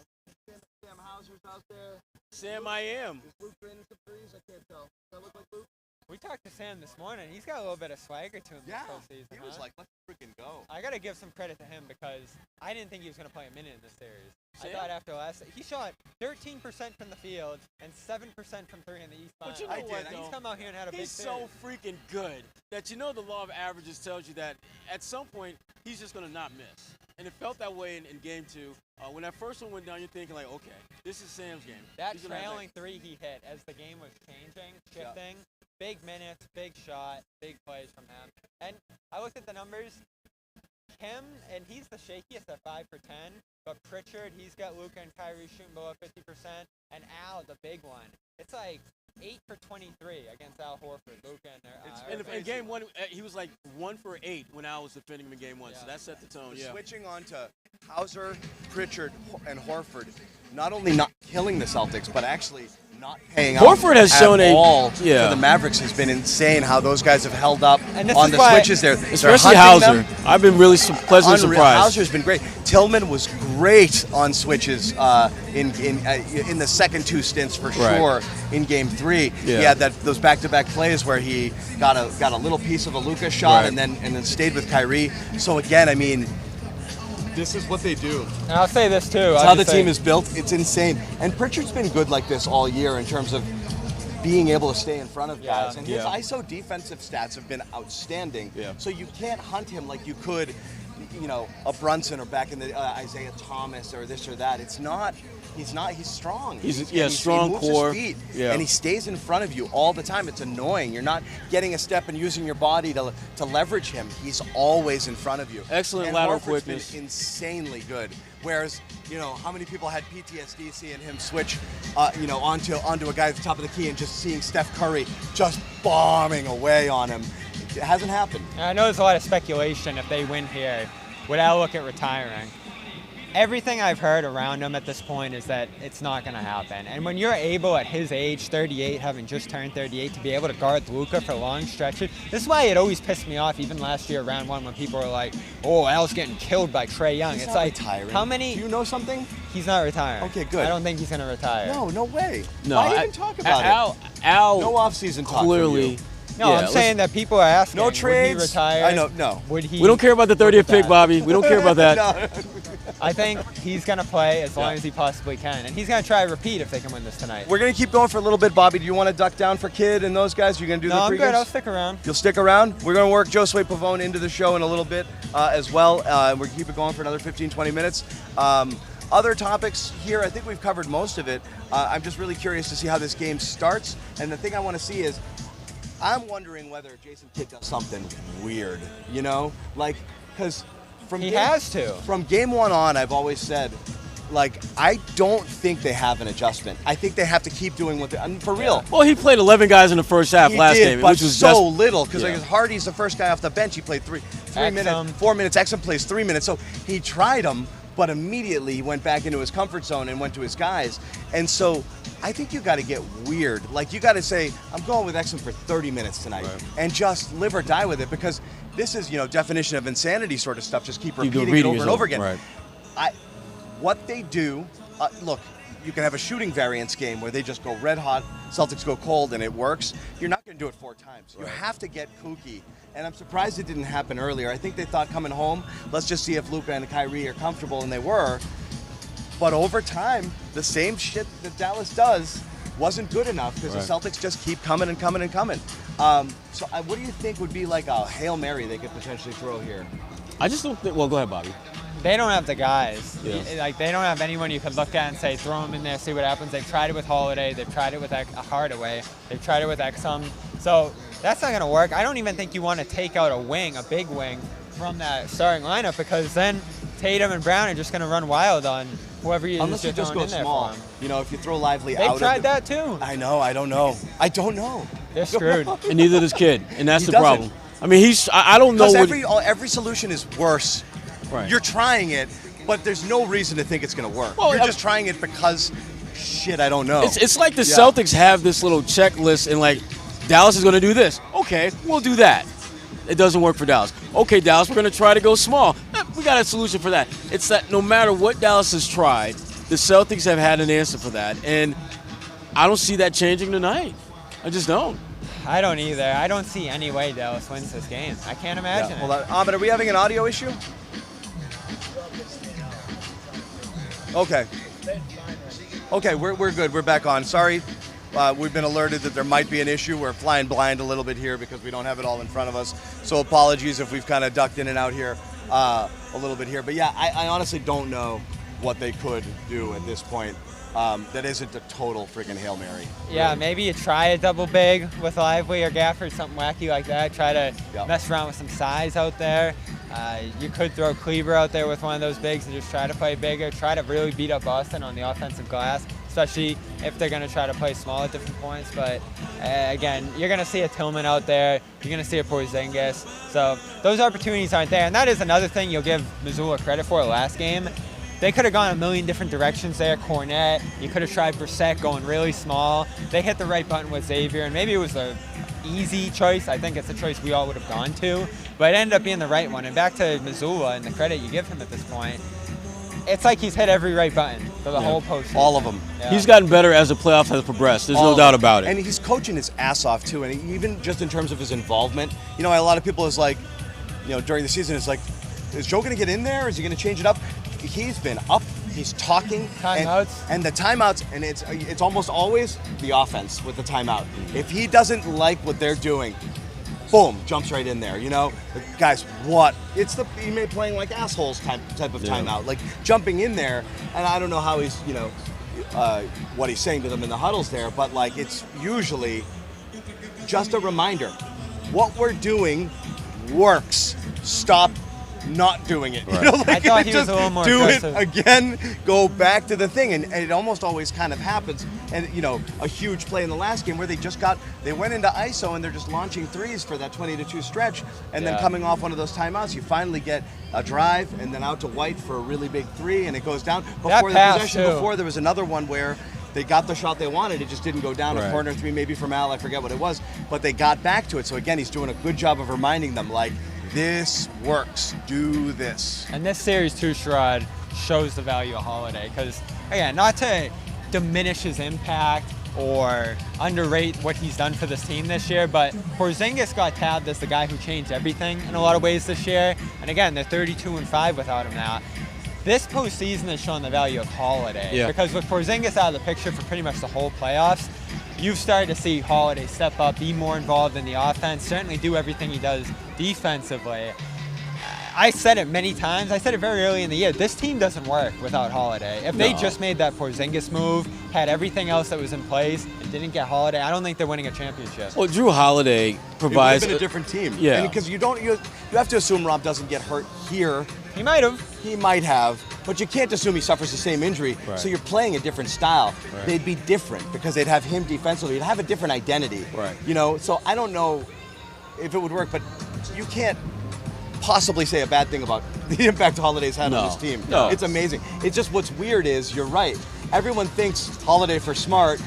Speaker 1: Sam Hauser's out there.
Speaker 3: Sam, I am.
Speaker 1: Is Luke draining some threes? I can't tell. Does that look like Luke?
Speaker 2: We talked to Sam this morning. He's got a little bit of swagger to him this postseason.
Speaker 1: He was like, let's freaking go.
Speaker 2: I got to give some credit to him because I didn't think he was going to play a minute in this series.
Speaker 3: Sam?
Speaker 2: I thought after last, he shot 13% from the field and 7% from 3 in the East
Speaker 3: But
Speaker 2: Final.
Speaker 3: you know what,
Speaker 2: He's
Speaker 3: though?
Speaker 2: come out here and had a big
Speaker 3: He's
Speaker 2: series.
Speaker 3: so freaking good that the law of averages tells you that at some point he's just going to not miss. And it felt that way in game 2. When that first one went down, you're thinking like, okay, this is Sam's game.
Speaker 2: That
Speaker 3: He's gonna have
Speaker 2: trailing 3 he hit as the game was changing, shifting, big minutes, big shot, big plays from him. And I looked at the numbers. Him, and he's the shakiest at 5 for 10, but Pritchard, he's got Luka and Kyrie shooting below 50%, and Al, the big one. It's like 8 for 23 against Al Horford, Luka and
Speaker 3: in game 1, he was like 1 for 8 when Al was defending him in game 1, so that set the tone.
Speaker 1: Switching on to Hauser, Pritchard, and Horford, not only not killing the Celtics, but actually not paying
Speaker 3: Horford has
Speaker 1: at
Speaker 3: shown
Speaker 1: all for the Mavericks. Has been insane how those guys have held up
Speaker 2: And this
Speaker 1: on
Speaker 2: is
Speaker 1: the
Speaker 2: why-
Speaker 1: switches there.
Speaker 3: Especially Hauser. I've been really pleasantly surprised.
Speaker 1: Hauser's been great. Tillman was great on switches in the second 2 stints for sure. In game 3, he had those back-to-back plays where he got a little piece of a Luka shot and then stayed with Kyrie. So again, I mean, this is what they do.
Speaker 2: And I'll say this too.
Speaker 1: It's how the team is built. It's insane. And Pritchard's been good like this all year in terms of being able to stay in front of guys. And his ISO defensive stats have been outstanding. Yeah. So you can't hunt him like you could, a Brunson or back in the Isaiah Thomas or this or that. It's not. He's not. He's strong.
Speaker 3: He's
Speaker 1: he
Speaker 3: strong
Speaker 1: moves
Speaker 3: core.
Speaker 1: His feet, and he stays in front of you all the time. It's annoying. You're not getting a step and using your body to leverage him. He's always in front of you.
Speaker 3: Excellent
Speaker 1: and
Speaker 3: lateral
Speaker 1: Horford's
Speaker 3: quickness.
Speaker 1: been insanely good. Whereas, how many people had PTSD seeing him switch, onto a guy at the top of the key and just seeing Steph Curry just bombing away on him. It hasn't happened.
Speaker 2: And I know there's a lot of speculation if they win here. Would Al look at retiring? Everything I've heard around him at this point is that it's not going to happen. And when you're able at his age, 38, having just turned 38, to be able to guard Luka for long stretches, this is why it always pissed me off, even last year, round 1, when people were like, oh, Al's getting killed by Trae Young.
Speaker 1: He's
Speaker 2: it's
Speaker 1: not
Speaker 2: like,
Speaker 1: retiring.
Speaker 2: how many?
Speaker 1: Do you know something?
Speaker 2: He's not retiring.
Speaker 1: Okay, good.
Speaker 2: I don't think he's going to retire.
Speaker 1: No way.
Speaker 3: No,
Speaker 1: Why even talk about it?
Speaker 3: Al,
Speaker 1: No off-season talk
Speaker 3: clearly.
Speaker 1: from you.
Speaker 2: No, I'm saying that people are asking,
Speaker 1: No
Speaker 2: would
Speaker 1: trades.
Speaker 2: he retire?
Speaker 1: I know, no.
Speaker 2: Would he?
Speaker 3: We don't care about the 30th pick, Bobby. We don't care about that.
Speaker 1: No.
Speaker 2: I think he's going to play as long as he possibly can. And he's going to try to repeat if they can win this tonight.
Speaker 1: We're going to keep going for a little bit. Bobby, do you want to duck down for Kid and those guys? You're going to do the
Speaker 2: No, I'm
Speaker 1: pregames?
Speaker 2: good. I'll stick around.
Speaker 1: You'll stick around? We're going to work Josue Pavon into the show in a little bit as well. We're going to keep it going for another 15, 20 minutes. Other topics here, I think we've covered most of it. I'm just really curious to see how this game starts. And the thing I want to see is, I'm wondering whether Jason Kidd does something weird, you know? Like, because from game one on, I've always said, like, I don't think they have an adjustment. I think they have to keep doing what they, for real.
Speaker 3: Well, he played 11 guys in the first half last game,
Speaker 1: but
Speaker 3: which was
Speaker 1: so
Speaker 3: just
Speaker 1: little, because like, Hardy's the first guy off the bench. He played 3 minutes, 4 minutes. Exum plays 3 minutes. So he tried them, but immediately he went back into his comfort zone and went to his guys. And so I think you got to get weird. Like, you got to say, I'm going with Exum for 30 minutes tonight, and just live or die with it, because this is, definition of insanity sort of stuff. Just keep repeating it over and over again.
Speaker 3: Right.
Speaker 1: What they do, look, you can have a shooting variance game where they just go red hot, Celtics go cold, and it works. You're not going to do it 4 times. You have to get kooky. And I'm surprised it didn't happen earlier. I think they thought coming home, let's just see if Luka and Kyrie are comfortable, and they were. But over time, the same shit that Dallas does wasn't good enough, because the Celtics just keep coming and coming and coming. So what do you think would be like a Hail Mary they could potentially throw here?
Speaker 3: I just don't think, well, go ahead, Bobby.
Speaker 2: They don't have the guys.
Speaker 3: Yeah.
Speaker 2: Like, they don't have anyone you could look at and say, throw them in there, see what happens. They've tried it with Holiday. They've tried it with Hardaway. They've tried it with Exum. So that's not going to work. I don't even think you want to take out a big wing, from that starting lineup, because then Tatum and Brown are just going to run wild on whoever you
Speaker 1: Unless you just go small. If you throw Lively out.
Speaker 2: They've tried that too.
Speaker 1: I know. I don't know.
Speaker 2: They're screwed.
Speaker 3: And neither does Kid, and that's the problem. I mean, I don't know.
Speaker 1: Because every solution is worse.
Speaker 3: Right.
Speaker 1: You're trying it, but there's no reason to think it's going to work. Well, you're just trying it because, shit, I don't know.
Speaker 3: It's like the Celtics have this little checklist, and like, Dallas is going to do this. Okay, we'll do that. It doesn't work for Dallas. Okay, Dallas, we're going to try to go small. We got a solution for that. It's that no matter what Dallas has tried, the Celtics have had an answer for that, and I don't see that changing tonight. I just don't.
Speaker 2: I don't either. I don't see any way Dallas wins this game. I can't imagine it.
Speaker 1: Hold on. Ahmed, are we having an audio issue? Okay, we're good. We're back on. Sorry, we've been alerted that there might be an issue. We're flying blind a little bit here because we don't have it all in front of us. So apologies if we've kind of ducked in and out here a little bit here. But yeah, I honestly don't know what they could do at this point. That isn't a total freaking Hail Mary.
Speaker 2: Yeah, really. Maybe you try a double big with Lively or Gafford, something wacky like that. Try to mess around with some size out there. You could throw Kleber out there with one of those bigs and just try to play bigger. Try to really beat up Boston on the offensive glass, especially if they're going to try to play small at different points. But again, you're going to see a Tillman out there. You're going to see a Porzingis. So those opportunities aren't there. And that is another thing you'll give Missoula credit for last game. They could have gone a million different directions there. Cornette, you could have tried Brissett going really small. They hit the right button with Xavier, and maybe it was an easy choice. I think it's a choice we all would have gone to, but it ended up being the right one. And back to Missoula and the credit you give him at this point, it's like he's hit every right button for the whole postseason.
Speaker 1: All of them.
Speaker 2: Yeah.
Speaker 3: He's gotten better as the playoff has progressed. There's no doubt about it.
Speaker 1: And he's coaching his ass off, too. And even just in terms of his involvement, a lot of people is like, during the season, it's like, is Joe going to get in there? Is he going to change it up? He's been up. He's talking.
Speaker 2: Timeouts.
Speaker 1: And the timeouts, and it's almost always the offense with the timeout. If he doesn't like what they're doing, boom, jumps right in there. Guys, what? It's the playing like assholes type of timeout, like jumping in there. And I don't know how he's, what he's saying to them in the huddles there, but like it's usually just a reminder. What we're doing works. Stop not doing it.
Speaker 2: Right. I thought he was a little more aggressive.
Speaker 1: Do it again, go back to the thing. And it almost always kind of happens. And, a huge play in the last game where they went into ISO and they're just launching threes for that 20-2 stretch. And then coming off one of those timeouts, you finally get a drive and then out to White for a really big three and it goes down. Before the possession, there was another one where they got the shot they wanted. It just didn't go down. A corner three maybe from Al. I forget what it was. But they got back to it. So, again, he's doing a good job of reminding them, like, this works. Do this.
Speaker 2: And this series too, Sherrod, shows the value of Holiday. Because, again, not to diminish his impact or underrate what he's done for this team this year, but Porzingis got tabbed as the guy who changed everything in a lot of ways this year. And again, they're 32-5 without him now. this postseason has shown the value of Holiday.
Speaker 3: Yeah.
Speaker 2: Because with Porzingis out of the picture for pretty much the whole playoffs, you've started to see Holiday step up, be more involved in the offense, certainly do everything he does defensively. I said it many times. I said it very early in the year. This team doesn't work without Holiday. If they just made that Porzingis move, had everything else that was in place, and didn't get Holiday, I don't think they're winning a championship.
Speaker 3: Well, Drew Holiday provides
Speaker 1: It would have been a different team.
Speaker 3: Yeah.
Speaker 1: Because you have to assume Robb doesn't get hurt here.
Speaker 2: He might have.
Speaker 1: He might have, but you can't assume he suffers the same injury.
Speaker 3: Right.
Speaker 1: So you're playing a different style.
Speaker 3: Right.
Speaker 1: They'd be different because they'd have him defensively. He'd have a different identity.
Speaker 3: Right.
Speaker 1: So I don't know if it would work, but you can't possibly say a bad thing about the impact Holiday's had on this team.
Speaker 3: No.
Speaker 1: It's amazing. It's just what's weird is, you're right. Everyone thinks Holiday for Smart,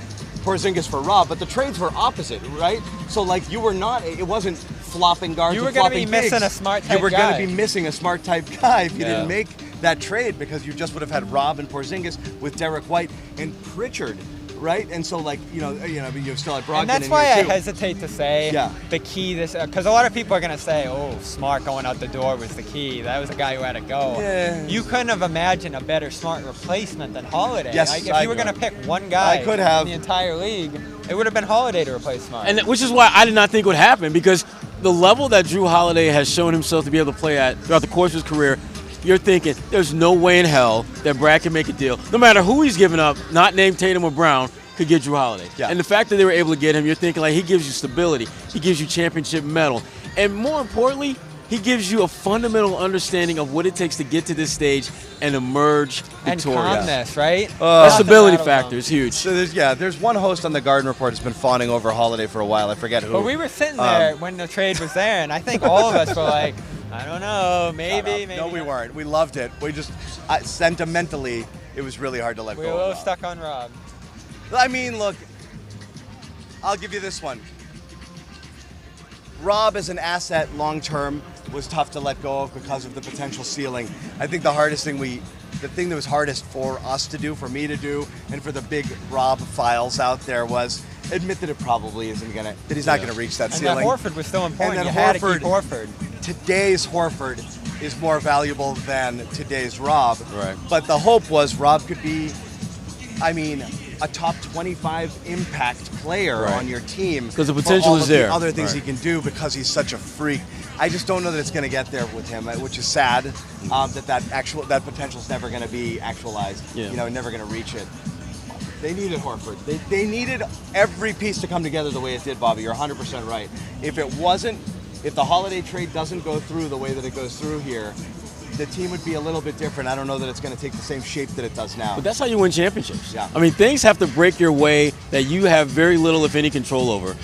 Speaker 1: Porzingis for Robb, but the trades were opposite, right? So it wasn't flopping guards.
Speaker 2: You were
Speaker 1: going to
Speaker 2: be missing a smart type guy.
Speaker 1: You were going to be missing a smart type guy if you
Speaker 3: Yeah.
Speaker 1: didn't make that trade, because you just would have had Robb and Porzingis with Derek White and Pritchard, right? And so you still had Brogdon.
Speaker 2: And that's
Speaker 1: in
Speaker 2: why
Speaker 1: here
Speaker 2: I
Speaker 1: too.
Speaker 2: hesitate to say the key this, because a lot of people are going to say, oh, Smart going out the door was the key. That was a guy who had to go.
Speaker 1: Yeah.
Speaker 2: You couldn't have imagined a better Smart replacement than Holiday.
Speaker 1: Yes,
Speaker 2: Like, if
Speaker 1: I
Speaker 2: you were
Speaker 1: agree.
Speaker 2: going to pick one guy
Speaker 1: I could have.
Speaker 2: in the entire league, it would have been Holiday to replace Smart.
Speaker 3: And which is why I did not think would happen, because the level that Drew Holiday has shown himself to be able to play at throughout the course of his career, you're thinking there's no way in hell that Brad can make a deal. No matter who he's giving up, not named Tatum or Brown, could get Drew Holiday.
Speaker 1: Yeah.
Speaker 3: And the fact that they were able to get him, you're thinking like he gives you stability, he gives you championship medal, and more importantly, he gives you a fundamental understanding of what it takes to get to this stage and emerge
Speaker 2: and
Speaker 3: victorious.
Speaker 2: calmness, right?
Speaker 3: That stability
Speaker 2: Nothing
Speaker 3: factor
Speaker 2: rattled
Speaker 3: is huge.
Speaker 1: So there's one host on the Garden Report that's been fawning over Holiday for a while. I forget who.
Speaker 2: But we were sitting there when the trade was there, and I think all of us were like, I don't know, maybe.
Speaker 1: No, we weren't. We loved it. We just sentimentally, it was really hard to let
Speaker 2: We
Speaker 1: go.
Speaker 2: were a little
Speaker 1: of.
Speaker 2: stuck on Robb.
Speaker 1: I mean, look, I'll give you this one. Robb as an asset long term was tough to let go of because of the potential ceiling. I think the thing that was hardest for us to do, for me to do, and for the big Robb files out there was admit that it probably isn't that he's not gonna reach that
Speaker 2: And
Speaker 1: ceiling.
Speaker 2: that Horford was still important.
Speaker 1: And
Speaker 2: You
Speaker 1: then
Speaker 2: had to keep Horford.
Speaker 1: Today's Horford is more valuable than today's Robb.
Speaker 3: Right.
Speaker 1: But the hope was Robb could be, a top 25 impact player
Speaker 3: Right.
Speaker 1: on your team.
Speaker 3: Because the
Speaker 1: for
Speaker 3: potential
Speaker 1: all
Speaker 3: is
Speaker 1: of the
Speaker 3: there.
Speaker 1: other things
Speaker 3: Right.
Speaker 1: he can do because he's such a freak. I just don't know that it's going to get there with him, which is sad. That potential is never going to be actualized.
Speaker 3: Yeah.
Speaker 1: Never going to reach it. They needed Horford. They needed every piece to come together the way it did, Bobby. You're 100% right. If the Holiday trade doesn't go through the way that it goes through here, the team would be a little bit different. I don't know that it's going to take the same shape that it does now.
Speaker 3: But that's how you win championships.
Speaker 1: Yeah.
Speaker 3: I mean, things have to break your way that you have very little, if any, control over.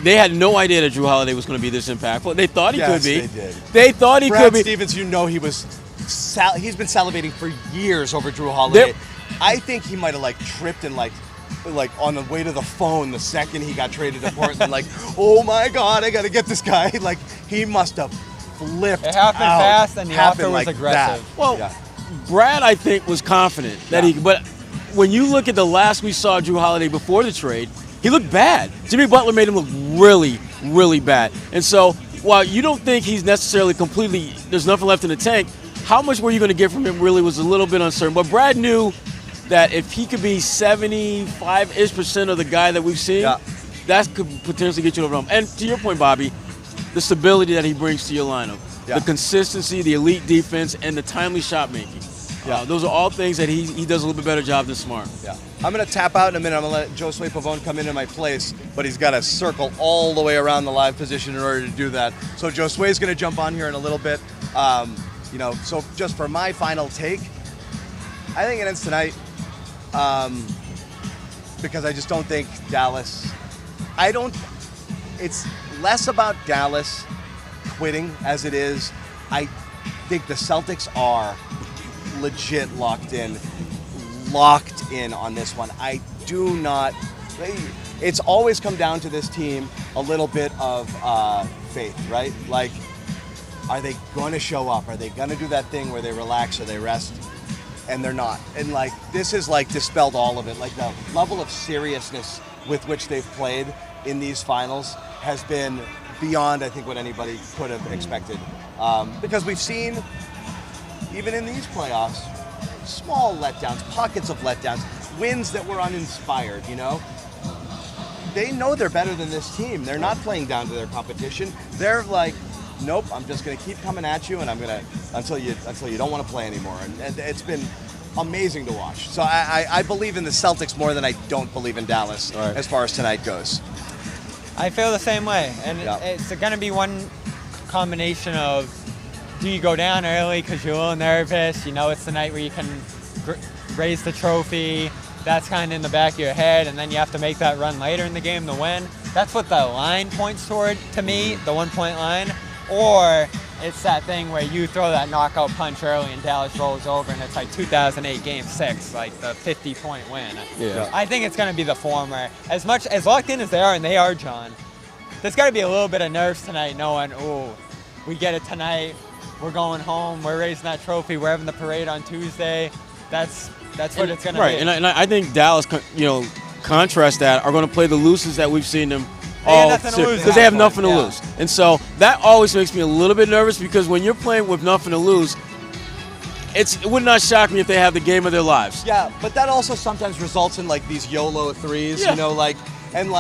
Speaker 3: They had no idea that Drew Holiday was going to be this impactful. They thought he could be.
Speaker 1: They did.
Speaker 3: They thought he
Speaker 1: Brad
Speaker 3: could be.
Speaker 1: Stevens, he's been salivating for years over Drew Holiday. I think he might have tripped and like on the way to the phone the second he got traded to Portland. Oh my God, I got to get this guy. He must have flipped.
Speaker 2: It happened
Speaker 1: out.
Speaker 2: fast, and the offer was
Speaker 1: like
Speaker 2: aggressive.
Speaker 1: that.
Speaker 3: Well,
Speaker 1: Yeah.
Speaker 3: Brad, I think, was confident that but when you look at the last we saw Drew Holiday before the trade, he looked bad. Jimmy Butler made him look really, really bad. And so while you don't think he's necessarily there's nothing left in the tank, how much were you going to get from him really was a little bit uncertain. But Brad knew that if he could be 75-ish% of the guy that we've seen, that could potentially get you over the hump. And to your point, Bobby, the stability that he brings to your lineup, the consistency, the elite defense, and the timely shot making. Those are all things that he does a little bit better job than Smart.
Speaker 1: Yeah. I'm going to tap out in a minute. I'm going to let Josue Pavon come into my place, but he's got to circle all the way around the live position in order to do that. So Josue's going to jump on here in a little bit. So just for my final take, I think it ends tonight because I just don't think Dallas. It's less about Dallas quitting as it is. I think the Celtics are legit locked in on this one. I do not. It's always come down to this team a little bit of faith, right? Are they going to show up? Are they going to do that thing where they relax or they rest? And they're not. And this has dispelled all of it. The level of seriousness with which they've played in these finals has been beyond, I think, what anybody could have expected. Because we've seen even in these playoffs, small letdowns, pockets of letdowns, wins that were uninspired, you know? They know they're better than this team. They're not playing down to their competition. They're like, nope, I'm just going to keep coming at you, and I'm going to until you don't want to play anymore. And it's been amazing to watch. So I believe in the Celtics more than I don't believe in Dallas as far as tonight goes.
Speaker 2: I feel the same way, and it's going to be one combination of, do you go down early because you're a little nervous, you know it's the night where you can raise the trophy, that's kind of in the back of your head, and then you have to make that run later in the game to win. That's what the line points toward, to me, the 1 point line. Or it's that thing where you throw that knockout punch early and Dallas rolls over and it's like 2008 Game 6, like the 50-point win.
Speaker 3: Yeah.
Speaker 2: I think it's going to be the former. As much as locked in as they are, and they are, John, there's got to be a little bit of nerves tonight knowing, oh, we get it tonight, we're going home, we're raising that trophy, we're having the parade on Tuesday. That's what it's going to be.
Speaker 3: Right, and I think Dallas, contrast that, are going to play the loosest that we've seen them
Speaker 2: because
Speaker 3: they have nothing to lose. And so that always makes me a little bit nervous, because when you're playing with nothing to lose, it would not shock me if they have the game of their lives.
Speaker 1: Yeah, but that also sometimes results in like these YOLO threes, you know, and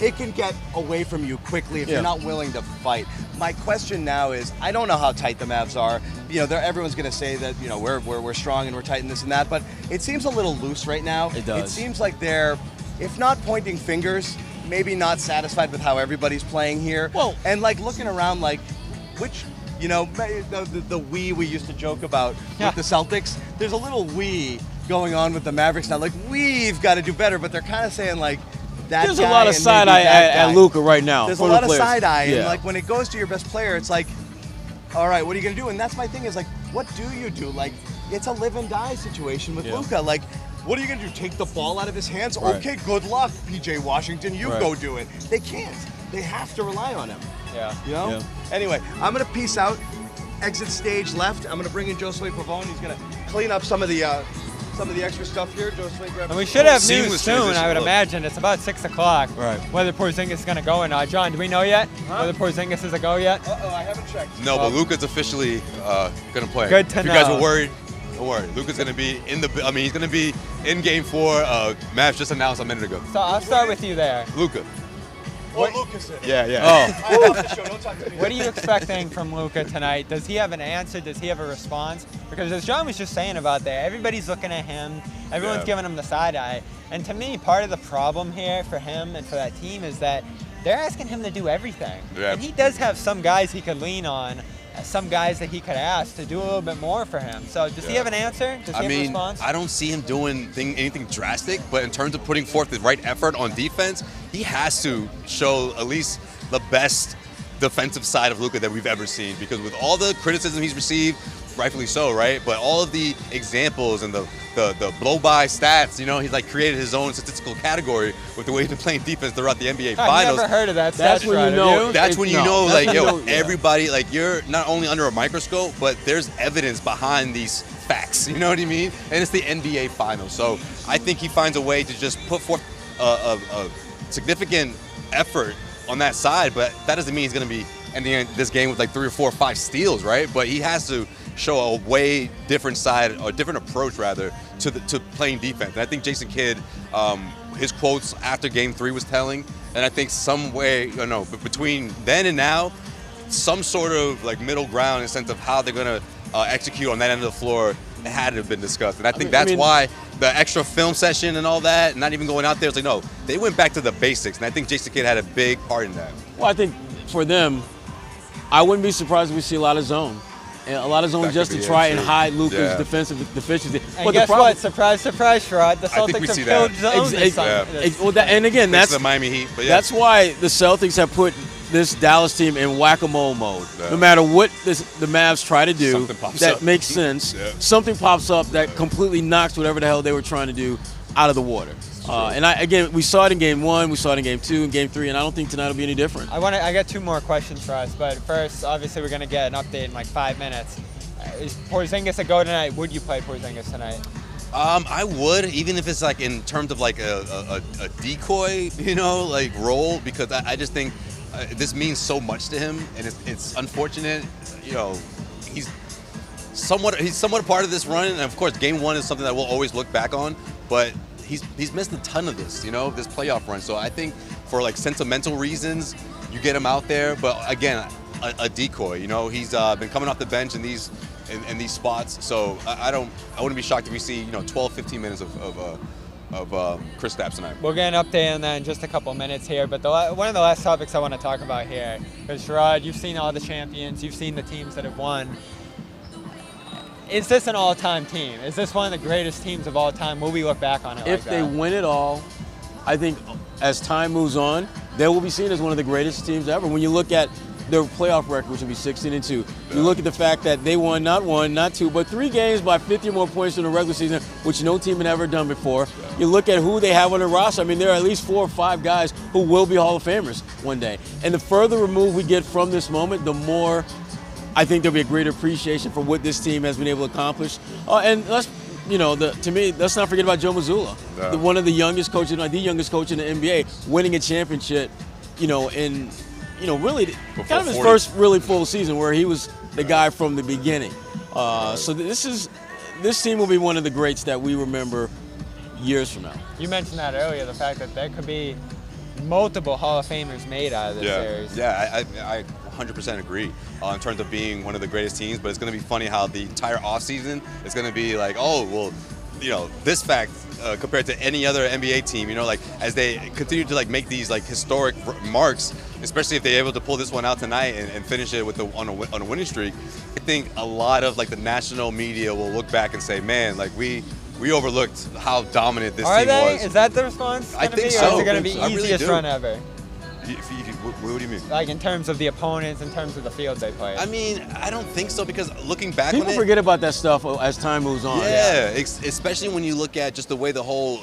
Speaker 1: it can get away from you quickly if you're not willing to fight. My question now is, I don't know how tight the Mavs are. You know, everyone's going to say that, you know, we're strong and we're tight and this and that, but it seems a little loose right now.
Speaker 3: It does.
Speaker 1: It seems like they're, if not pointing fingers, maybe not satisfied with how everybody's playing here.
Speaker 3: Well,
Speaker 1: and like looking around like, which, you know, the we used to joke about with the Celtics, there's a little we going on with the Mavericks now. Like, we've got to do better, but they're kind of saying like,
Speaker 3: there's a lot of side eye at Luka right now.
Speaker 1: There's a lot of side eye, and like when it goes to your best player, it's like, all right, what are you gonna do? And that's my thing is like, what do you do? Like, it's a live and die situation with Luka. Like, what are you gonna do? Take the ball out of his hands? Right. Okay, good luck, PJ Washington. You go do it. They can't. They have to rely on him.
Speaker 2: Yeah.
Speaker 1: You know. Yeah. Anyway, I'm gonna peace out. Exit stage left. I'm gonna bring in Josue Pavon. He's gonna clean up some of the extra stuff here. Josue, grab.
Speaker 2: And we should have news soon, I would imagine. It's about 6 o'clock.
Speaker 3: Right.
Speaker 2: Whether Porzingis is going to go or not. John, do we know yet? Whether Porzingis is a go yet?
Speaker 1: I haven't checked.
Speaker 4: No, but Luka's officially going to play.
Speaker 2: Good to know.
Speaker 4: If you guys were worried, don't worry. Luka's going to be he's going to be in Game 4. Mavs just announced a minute ago.
Speaker 2: So I'll start with you there.
Speaker 4: Luka.
Speaker 1: What Luka's in?
Speaker 4: Yeah.
Speaker 1: I'm off the show. Don't talk to me.
Speaker 2: What are you expecting from Luka tonight? Does he have an answer? Does he have a response? Because as John was just saying about that, everybody's looking at him. Everyone's giving him the side eye. And to me, part of the problem here for him and for that team is that they're asking him to do everything. Yeah. And he does have some guys he could lean on, some guys that he could ask to do a little bit more for him. So does he have an answer? Does he have a response?
Speaker 4: I don't see him doing anything drastic, but in terms of putting forth the right effort on defense, he has to show at least the best defensive side of Luka that we've ever seen, because with all the criticism he's received, rightfully so, right? But all of the examples and the blow-by stats, you know, he's like created his own statistical category with the way he's been playing defense throughout the NBA Finals.
Speaker 2: I've never heard of that.
Speaker 3: That's when you know.
Speaker 4: That's when you know, like, everybody, like, you're not only under a microscope, but there's evidence behind these facts. You know what I memean? And it's the NBA Finals. So I think he finds a way to just put forth a significant effort on that side, but that doesn't mean he's going to be ending this game with like 3 or 4 or 5 steals, right? But he has to show a way different side, or a different approach rather, to playing defense. And I think Jason Kidd, his quotes after Game 3 was telling, and I think some way, but between then and now, some sort of like middle ground in the sense of how they're going to execute on that end of the floor had to have been discussed. And I think that's why the extra film session and all that, not even going out there, it's like, no, they went back to the basics. And I think Jason Kidd had a big part in that.
Speaker 3: Well, I think for them, I wouldn't be surprised if we see a lot of zone. And a lot of zone just to try and hide Luka's defensive deficiency.
Speaker 2: And guess what? Surprise, surprise, Sherrod. The Celtics have killed zone.
Speaker 3: And again, that's
Speaker 4: the Miami Heat. But
Speaker 3: that's why the Celtics have put this Dallas team in whack-a-mole mode. No matter what the Mavs try to do that makes sense, something pops up that completely knocks whatever the hell they were trying to do out of the water. And we saw it in Game 1, we saw it in Game 2, and Game 3, and I don't think tonight will be any different.
Speaker 2: I got 2 more questions for us, but first, obviously, we're going to get an update in like 5 minutes. Is Porzingis a go tonight? Would you play Porzingis tonight?
Speaker 4: I would, even if it's like in terms of like a decoy, like role, because I just think this means so much to him, and it's unfortunate. He's he's somewhat a part of this run, and of course, Game 1 is something that we'll always look back on. But he's missed a ton of this, this playoff run. So I think for like sentimental reasons, you get him out there. But again, a decoy. He's been coming off the bench in these spots. So I wouldn't be shocked if we see 12, 15 minutes of Chris Stapps tonight.
Speaker 2: We'll get an update on that in just a couple minutes here, but one of the last topics I want to talk about here is, Sherrod, you've seen all the champions, you've seen the teams that have won. Is this an all-time team? Is this one of the greatest teams of all time? Will we look back on it
Speaker 3: If they win it all, I think as time moves on, they will be seen as one of the greatest teams ever. When you look at their playoff record, which will be 16-2. You look at the fact that they won not 1, not 2, but 3 games by 50 or more points in the regular season, which no team had ever done before. You look at who they have on their roster. I mean, there are at least 4 or 5 guys who will be Hall of Famers one day. And the further removed we get from this moment, the more I think there'll be a greater appreciation for what this team has been able to accomplish. And to me, let's not forget about Joe Mazzulla, one of the youngest coaches, the youngest coach in the NBA, winning a championship, really kind of his first really full season where he was the guy from the beginning. So this team will be one of the greats that we remember years from now.
Speaker 2: You mentioned that earlier, the fact that there could be multiple Hall of Famers made out of this series.
Speaker 4: Yeah, I 100% agree in terms of being one of the greatest teams, but it's going to be funny how the entire offseason is going to be like, this fact compared to any other NBA team, as they continue to make these historic marks, especially if they're able to pull this one out tonight and finish it on a winning streak. I think a lot of the national media will look back and say, man, we overlooked how dominant this team was.
Speaker 2: Is that the response?
Speaker 4: I think so.
Speaker 2: Or is it going to be easiest run ever?
Speaker 4: What do you mean?
Speaker 2: In terms of the opponents, in terms of the field they play.
Speaker 4: I mean, I don't think so, because looking back
Speaker 3: people
Speaker 4: on it,
Speaker 3: forget about that stuff as time moves on.
Speaker 4: Yeah, especially when you look at just the way the whole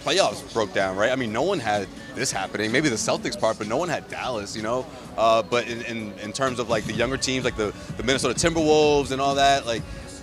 Speaker 4: playoffs broke down, right? I mean, no one had this happening. Maybe the Celtics part, but no one had Dallas, But in terms of the younger teams, like the Minnesota Timberwolves and all that,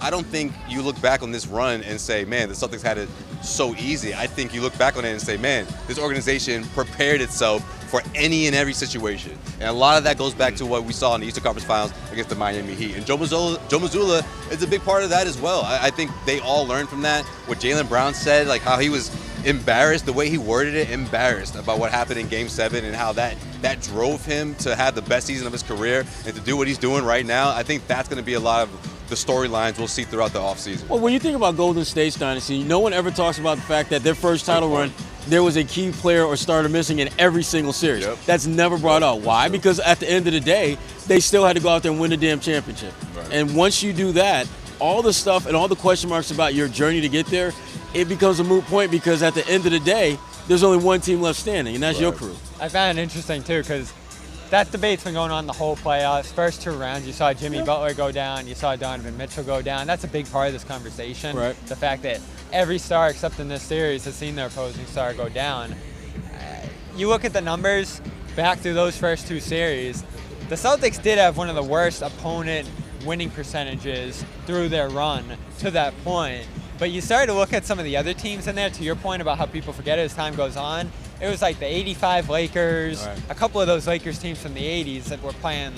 Speaker 4: I don't think you look back on this run and say, man, the Celtics had it so easy. I think you look back on it and say, man, this organization prepared itself for any and every situation. And a lot of that goes back to what we saw in the Eastern Conference Finals against the Miami Heat. And Joe Mazzulla is a big part of that as well. I think they all learned from that. What Jaylen Brown said, how he was embarrassed, the way he worded it, embarrassed about what happened in Game 7 and how that drove him to have the best season of his career and to do what he's doing right now. I think that's going to be a lot of the storylines we'll see throughout the offseason.
Speaker 3: Well, when you think about Golden State's dynasty, no one ever talks about the fact that their first title run, there was a key player or starter missing in every single series.
Speaker 4: Yep.
Speaker 3: That's never brought up. Why? Because at the end of the day, they still had to go out there and win the damn championship.
Speaker 4: Right.
Speaker 3: And once you do that, all the stuff and all the question marks about your journey to get there, it becomes a moot point, because at the end of the day, there's only one team left standing, and that's your crew.
Speaker 2: I found it interesting, too, because that debate's been going on the whole playoffs. First 2 rounds, you saw Jimmy Butler go down, you saw Donovan Mitchell go down. That's a big part of this conversation.
Speaker 3: Right.
Speaker 2: The fact that every star except in this series has seen their opposing star go down. You look at the numbers back through those first 2 series, the Celtics did have one of the worst opponent winning percentages through their run to that point. But you started to look at some of the other teams in there, to your point about how people forget it as time goes on. It was the 85 Lakers, right. A couple of those Lakers teams from the 80s that were playing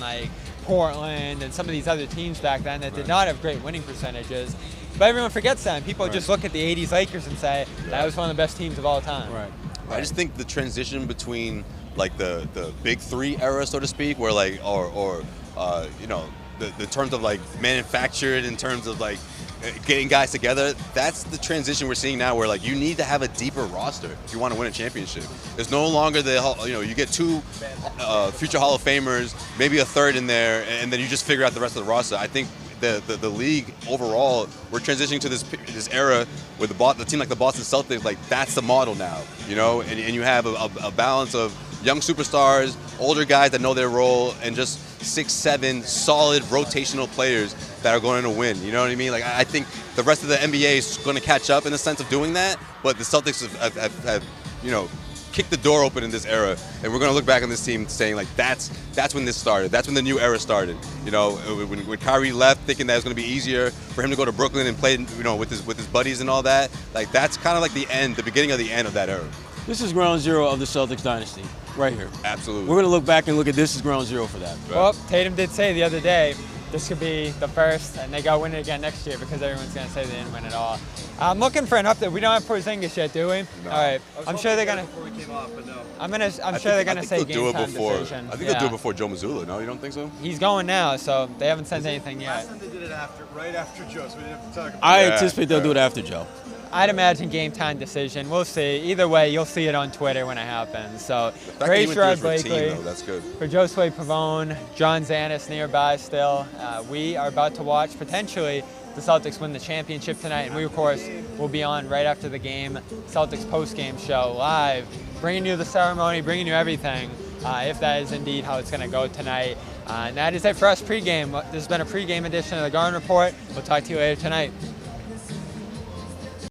Speaker 2: Portland and some of these other teams back then that did not have great winning percentages. But everyone forgets that, and people just look at the 80s Lakers and say, that was one of the best teams of all time.
Speaker 3: Right.
Speaker 4: I just think the transition between the big 3 era, so to speak, where the terms of manufactured, in terms of getting guys together, that's the transition we're seeing now, where you need to have a deeper roster if you want to win a championship. There's no longer you get 2 future Hall of Famers, maybe a third in there, and then you just figure out the rest of the roster. I think the league overall, we're transitioning to this era where the team like the Boston Celtics, that's the model now, and you have a balance of young superstars, older guys that know their role, and just 6-7 solid rotational players that are going to win. You know what I mean? I think the rest of the NBA is going to catch up in the sense of doing that, but the Celtics have kicked the door open in this era, and we're going to look back on this team saying that's when this started. That's when the new era started. When Kyrie left, thinking that it was going to be easier for him to go to Brooklyn and play, with his buddies and all that. That's kind of the beginning of the end of that era.
Speaker 3: This is ground zero of the Celtics dynasty, right here.
Speaker 4: Absolutely.
Speaker 3: We're going to look back and look at this as ground zero for that.
Speaker 2: Well, Tatum did say the other day, this could be the first, and they got to win it again next year because everyone's going to say they didn't win it all. I'm looking for an update. We don't have Porzingis yet, do we?
Speaker 4: No.
Speaker 2: All right. I'm sure they're going to.
Speaker 1: Before we came off, but no.
Speaker 2: I'm sure they're going to say game time decision.
Speaker 4: I think they'll do it before Joe Mazzulla. No, you don't think so?
Speaker 2: He's going now, so they haven't sent anything
Speaker 1: Last
Speaker 2: yet.
Speaker 1: time they did it right after Joe, so we didn't have to talk about
Speaker 3: I
Speaker 4: Yeah,
Speaker 3: anticipate they'll do it after Joe.
Speaker 2: I'd imagine game time decision. We'll see. Either way, you'll see it on Twitter when it happens. So, great Sherrod Blakely.
Speaker 4: That's good.
Speaker 2: For Josue Pavon, John Zannis nearby still. We are about to watch potentially the Celtics win the championship tonight, and we, of course, will be on right after the game, Celtics post-game show live, bringing you the ceremony, bringing you everything, if that is indeed how it's going to go tonight. And that is it for us pregame. This has been a pregame edition of the Garden Report. We'll talk to you later tonight.